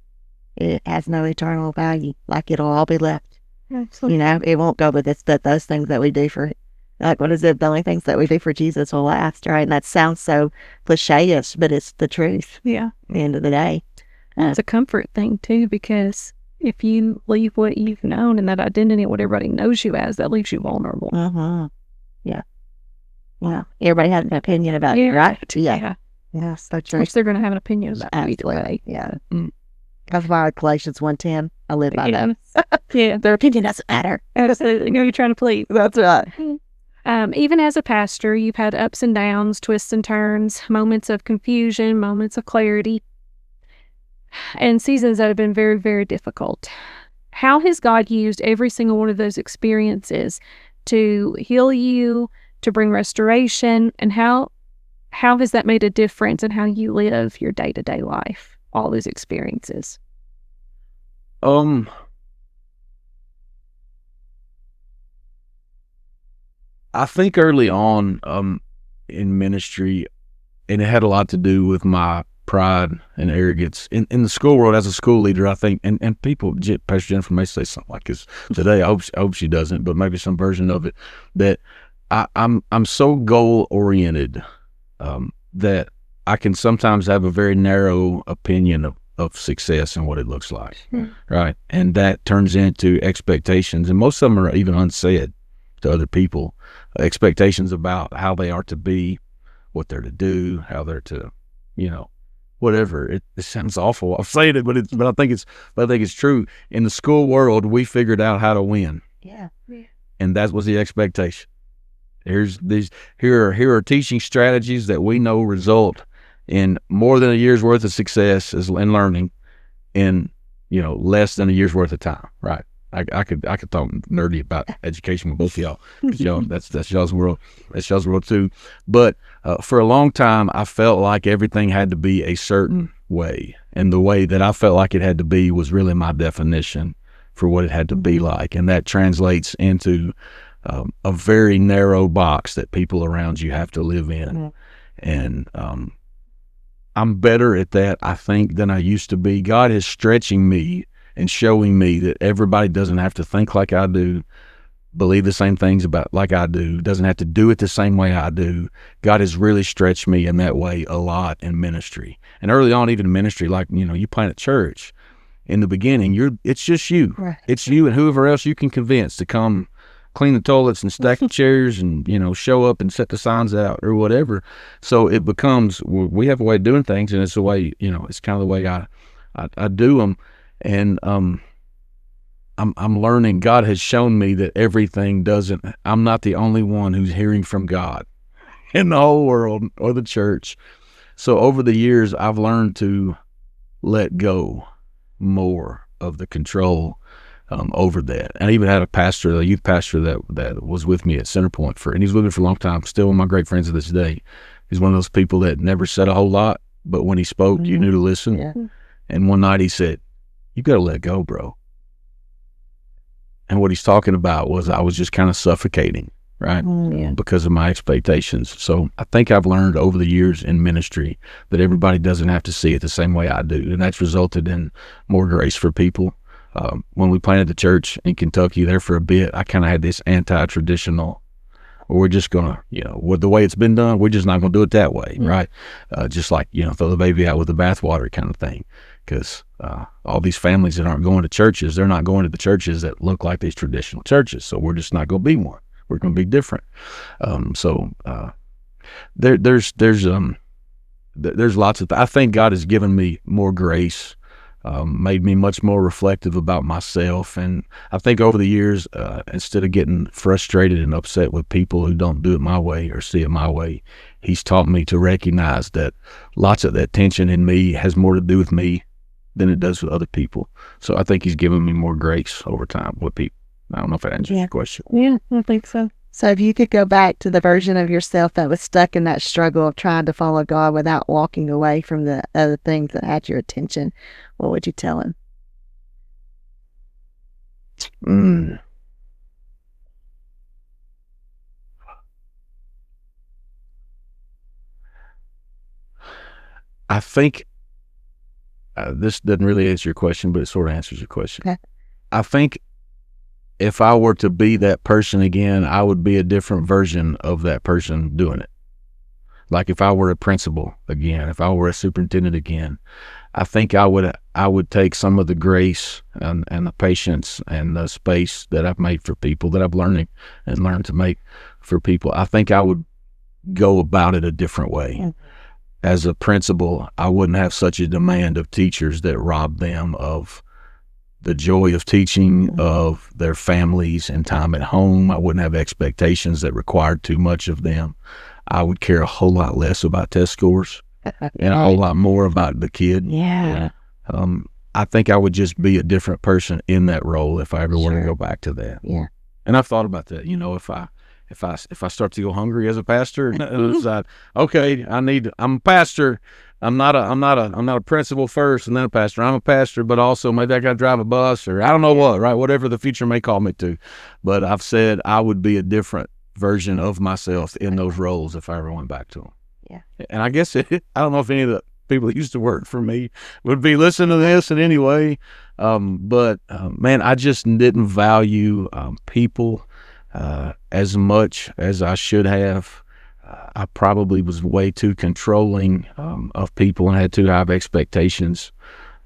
it has no eternal value. Like, it'll all be left. Absolutely. It won't go with this, but those things that we do for, like, what is it? The only things that we do for Jesus will last, right? And that sounds so cliche-ish, but it's the truth. Yeah. At the end of the day. It's a comfort thing, too, because if you leave what you've known and that identity, what everybody knows you as, that leaves you vulnerable. Yeah. Everybody has an opinion about it, right? Yeah. Yeah, so true. Which they're going to have an opinion about you either way. Yeah. That's why Galatians 1:10, I live by that. Yeah. Their opinion doesn't matter. Absolutely. You're trying to please. That's right. Even as a pastor, you've had ups and downs, twists and turns, moments of confusion, moments of clarity, and seasons that have been very, very difficult. How has God used every single one of those experiences to heal you, to bring restoration, and how has that made a difference in how you live your day-to-day life, all those experiences? I think early on in ministry, and it had a lot to do with my pride and arrogance in the school world as a school leader, I think, and people, Pastor Jennifer may say something like this today. I hope she doesn't, but maybe some version of it, that I'm so goal oriented that I can sometimes have a very narrow opinion of success and what it looks like, right? And that turns into expectations, and most of them are even unsaid to other people, expectations about how they are to be, what they're to do, how they're to, whatever. It sounds awful. I'm saying it, but I think it's true. In the school world, we figured out how to win. Yeah. And that was the expectation. Here are teaching strategies that we know result in more than a year's worth of success in learning in, less than a year's worth of time. Right. I could talk nerdy about education with both of y'all. That's y'all's world. That's y'all's world too. But for a long time, I felt like everything had to be a certain way, and the way that I felt like it had to be was really my definition for what it had to be like, and that translates into a very narrow box that people around you have to live in. And I'm better at that, I think, than I used to be. God is stretching me and showing me that everybody doesn't have to think like I do, believe the same things like I do, doesn't have to do it the same way I do. God has really stretched me in that way a lot in ministry. And early on, even in ministry, like, you plant a church. In the beginning, it's just you. Right. It's you and whoever else you can convince to come clean the toilets and stack the chairs and, show up and set the signs out or whatever. So it becomes, we have a way of doing things, and it's the way, it's kind of the way I do them. And I'm learning. God has shown me that everything I'm not the only one who's hearing from God in the whole world or the church. So over the years, I've learned to let go more of the control over that. And I even had a youth pastor that was with me at Centerpoint and he's with me for a long time, still one of my great friends to this day. He's one of those people that never said a whole lot, but when he spoke, you knew to listen. Yeah. And one night he said, "You got to let go, bro." And what he's talking about was I was just kind of suffocating, right? Because of my expectations. So I think I've learned over the years in ministry that everybody doesn't have to see it the same way I do. And that's resulted in more grace for people. When we planted the church in Kentucky there for a bit, I kind of had this anti-traditional, well, we're just going to, with the way it's been done, we're just not going to do it that way, right? Just like, throw the baby out with the bathwater kind of thing. because all these families that aren't going to churches, they're not going to the churches that look like these traditional churches. So we're just not going to be one. We're going to be different. There's lots of. I think God has given me more grace, made me much more reflective about myself, and I think over the years, instead of getting frustrated and upset with people who don't do it my way or see it my way, He's taught me to recognize that lots of that tension in me has more to do with me than it does with other people. So I think He's given me more grace over time with people. I don't know if that answers your question. Yeah, I think so. So if you could go back to the version of yourself that was stuck in that struggle of trying to follow God without walking away from the other things that had your attention, what would you tell him? I think this doesn't really answer your question, but it sort of answers your question. Okay. I think if I were to be that person again, I would be a different version of that person doing it. Like if I were a principal again, if I were a superintendent again, I think I would take some of the grace and the patience and the space that I've made for people, that I've learned to make for people. I think I would go about it a different way. Mm-hmm. As a principal, I wouldn't have such a demand of teachers that rob them of the joy of teaching, of their families and time at home. I wouldn't have expectations that required too much of them. I would care a whole lot less about test scores and a whole lot more about the kid. Yeah. I think I would just be a different person in that role if I ever were to go back to that. Yeah. And I've thought about that. If I start to go hungry as a pastor, and decide, okay, I'm a pastor. I'm not a principal first and then a pastor. I'm a pastor, but also maybe I got to drive a bus or I don't know what, right? Whatever the future may call me to. But I've said I would be a different version of myself in those roles if I ever went back to them. Yeah. And I guess I don't know if any of the people that used to work for me would be listening to this in any way. But man, I just didn't value people as much as I should have. I probably was way too controlling of people and had too high of expectations.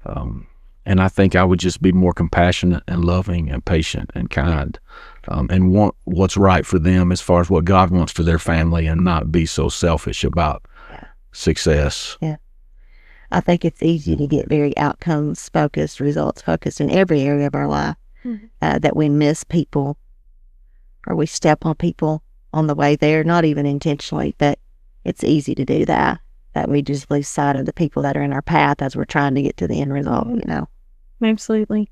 And I think I would just be more compassionate and loving and patient and kind and want what's right for them as far as what God wants for their family and not be so selfish about success. Yeah. I think it's easy to get very outcomes focused, results focused in every area of our life, that we miss people or we step on people on the way there, not even intentionally, but it's easy to do that we just lose sight of the people that are in our path as we're trying to get to the end result, Absolutely.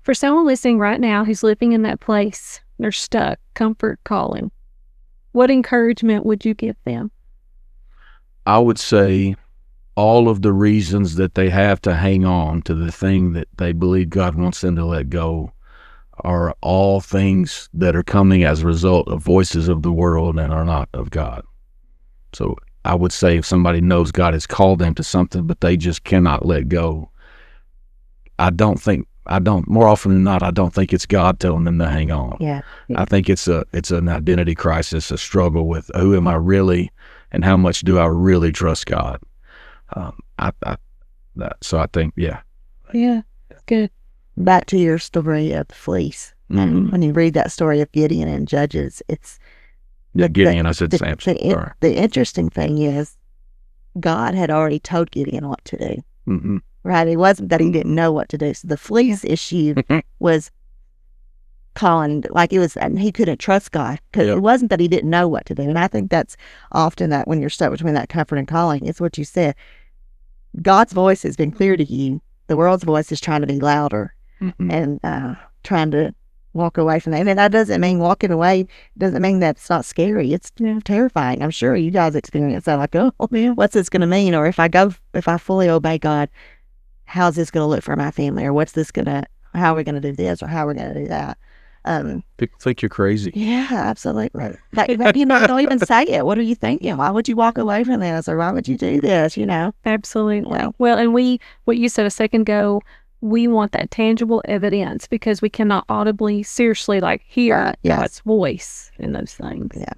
For someone listening right now who's living in that place, they're stuck, comfort calling, what encouragement would you give them? I would say all of the reasons that they have to hang on to the thing that they believe God wants them to let go are all things that are coming as a result of voices of the world and are not of God. So I would say if somebody knows God has called them to something, but they just cannot let go, more often than not, I don't think it's God telling them to hang on. Yeah. I think it's an identity crisis, a struggle with who am I really and how much do I really trust God? So I think, yeah. Yeah, good. Back to your story of the fleece. Mm-hmm. When you read that story of Gideon and Judges, it's... Yeah, Gideon, I said Samson. The interesting thing is God had already told Gideon what to do. Mm-hmm. Right? It wasn't that he didn't know what to do. So the fleece issue was calling, like it was, and he couldn't trust God because it wasn't that he didn't know what to do. And I think that's often that when you're stuck between that comfort and calling, it's what you said. God's voice has been clear to you. The world's voice is trying to be louder and trying to walk away from that. And that doesn't mean walking away doesn't mean that it's not scary. It's terrifying. I'm sure you guys experience that. Like, oh man, what's this going to mean? Or if I fully obey God, how's this going to look for my family? Or how are we going to do this? Or how are we going to do that? People think you're crazy. Yeah, absolutely. Right. Don't even say it. What are you thinking? Why would you walk away from this? Or why would you do this? Absolutely. Yeah. Well, and what you said a second ago, we want that tangible evidence because we cannot audibly, seriously, hear God's voice in those things. Yeah.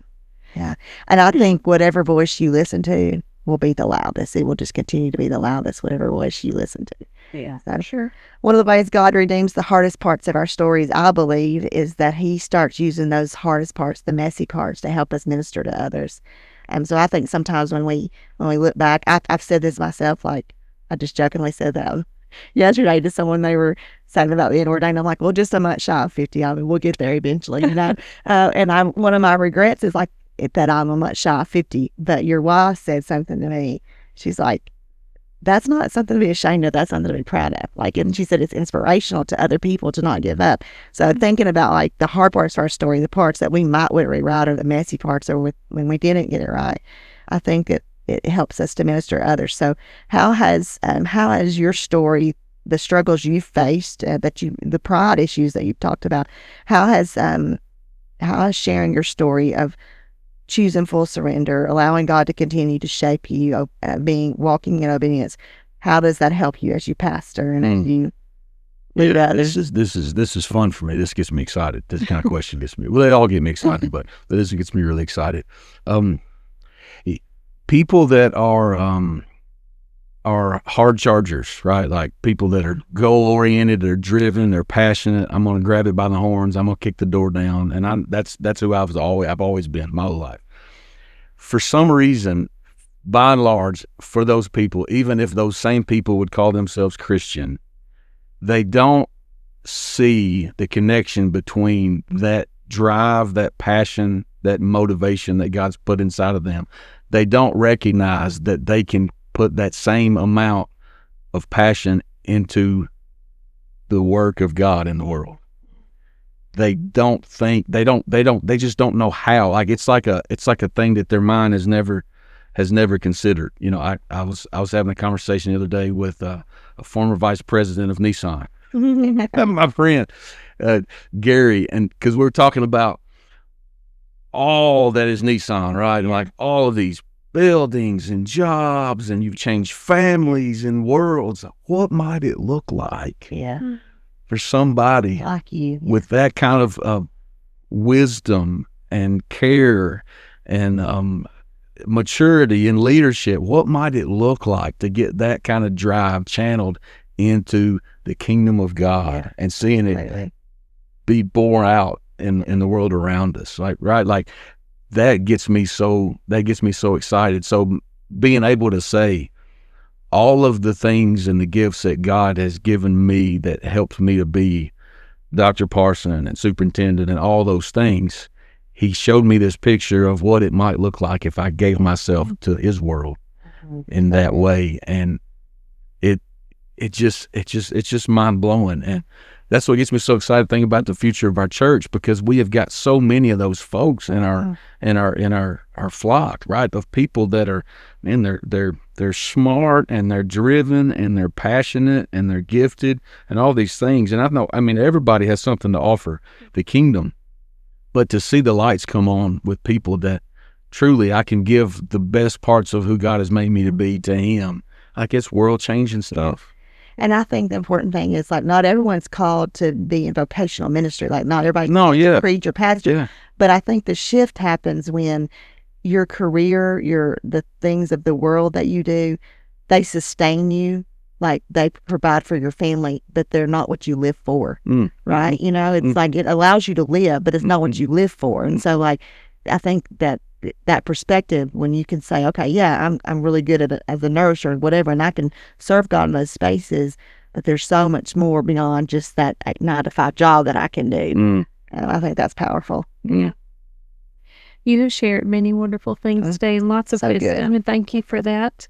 Yeah. And I think whatever voice you listen to, will be the loudest. It will just continue to be the loudest, whatever voice you listen to. Yeah, So, sure. one of the ways God redeems the hardest parts of our stories, I believe, is that He starts using those hardest parts, the messy parts, to help us minister to others. And so I think sometimes when we look back, I've said this myself. Like I just jokingly said that yesterday to someone. They were saying about being ordained. I'm like, well, just a month shy of 50. I mean, we'll get there eventually, you know. And one of my regrets is like that I'm a month shy of 50. But your wife said something to me. She's like, that's not something to be ashamed of. That's something to be proud of. Like, and she said it's inspirational to other people to not give up. So thinking about like the hard parts of our story, the parts that we might rewrite, or the messy parts, or when we didn't get it right, I think that it helps us to minister to others. So how has your story, the struggles you faced, the pride issues that you've talked about, how has sharing your story of choosing full surrender, allowing God to continue to shape you, walking in obedience, how does that help you as you pastor and as you lead others? This is fun for me. This gets me excited. This kind of question gets me. Well, they all get me excited, but this gets me really excited. People that are hard chargers, right? Like people that are goal oriented, they're driven, they're passionate. I'm going to grab it by the horns. I'm going to kick the door down, and that's who I've always been my whole life. For some reason, by and large, for those people, even if those same people would call themselves Christian, they don't see the connection between that drive, that passion, that motivation that God's put inside of them. They don't recognize that they can put that same amount of passion into the work of God in the world. They just don't know how. Like it's like a thing that their mind has never considered. You know, I was having a conversation the other day with a former vice president of Nissan, my friend Gary, and because we were talking about all that is Nissan, right? And like all of these buildings and jobs, and you've changed families and worlds. What might it look like for somebody like you with that kind of wisdom and care and maturity and leadership? What might it look like to get that kind of drive channeled into the kingdom of God and seeing it be borne out in the world around us? Like, right? Like that gets me so excited. So being able to say all of the things and the gifts that God has given me that helps me to be Dr. Parson and superintendent and all those things, he showed me this picture of what it might look like if I gave myself to his world in that way. And it's just mind blowing. And that's what gets me so excited thinking about the future of our church, because we have got so many of those folks in our flock, right? Of people that are, man, they're smart and they're driven and they're passionate and they're gifted and all these things. And I mean, everybody has something to offer the kingdom, but to see the lights come on with people that truly I can give the best parts of who God has made me to be to him, like it's world changing stuff. And I think the important thing is, like, not everyone's called to be in vocational ministry. Like, not everybody's preach or pastor. Yeah. But I think the shift happens when your career, the things of the world that you do, they sustain you. Like, they provide for your family, but they're not what you live for, right? You know, it's like it allows you to live, but it's not what you live for. And so, like, I think that perspective, when you can say, okay, yeah, I'm really good at it as a nurse or whatever, and I can serve God in those spaces, but there's so much more beyond just that 9-to-5 job that I can do. I think that's powerful. Yeah. You have shared many wonderful things today and lots of wisdom, and thank you for that.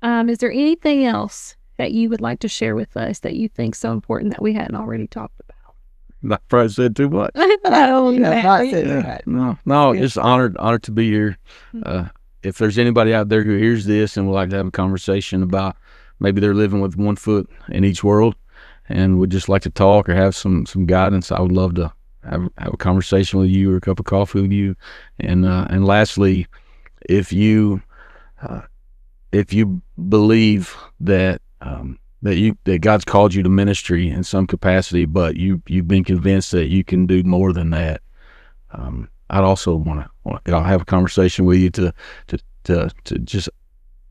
Is there anything else that you would like to share with us that you think so important that we hadn't already talked about? I probably said too much. No, just honored to be here. If there's anybody out there who hears this and would like to have a conversation about maybe they're living with one foot in each world and would just like to talk or have some guidance, I would love to have a conversation with you or a cup of coffee with you. And lastly, if you believe that that God's called you to ministry in some capacity, but you've been convinced that you can do more than that, I'd also want to have a conversation with you to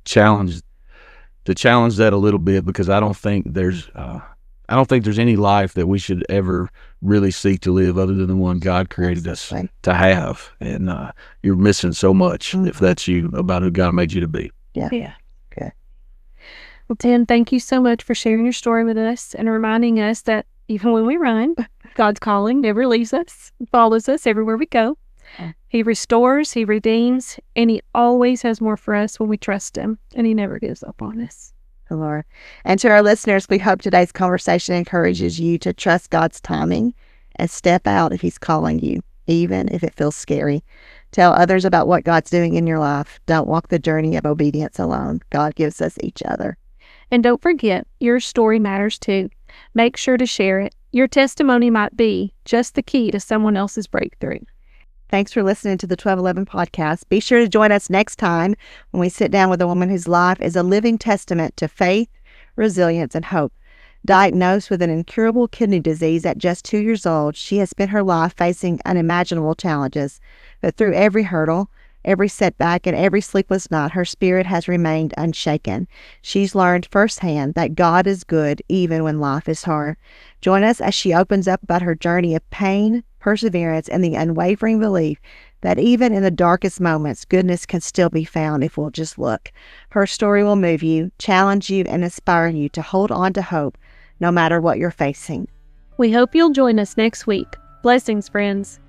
challenge that a little bit, because I don't think there's any life that we should ever really seek to live other than the one God created us to have. And you're missing so much if that's you, about who God made you to be. Yeah. Okay. Well, Tim, thank you so much for sharing your story with us and reminding us that even when we run, God's calling never leaves us, follows us everywhere we go. He restores, He redeems, and He always has more for us when we trust Him, and He never gives up on us. Lord. And to our listeners, we hope today's conversation encourages you to trust God's timing and step out if He's calling you, even if it feels scary. Tell others about what God's doing in your life. Don't walk the journey of obedience alone. God gives us each other. And don't forget, your story matters too. Make sure to share it. Your testimony might be just the key to someone else's breakthrough. Thanks for listening to the 1211 podcast. Be sure to join us next time when we sit down with a woman whose life is a living testament to faith, resilience, and hope. Diagnosed with an incurable kidney disease at just 2 years old, she has spent her life facing unimaginable challenges. But through every hurdle, every setback, and every sleepless night, her spirit has remained unshaken. She's learned firsthand that God is good even when life is hard. Join us as she opens up about her journey of pain, perseverance, and the unwavering belief that even in the darkest moments, goodness can still be found if we'll just look. Her story will move you, challenge you, and inspire you to hold on to hope no matter what you're facing. We hope you'll join us next week. Blessings, friends.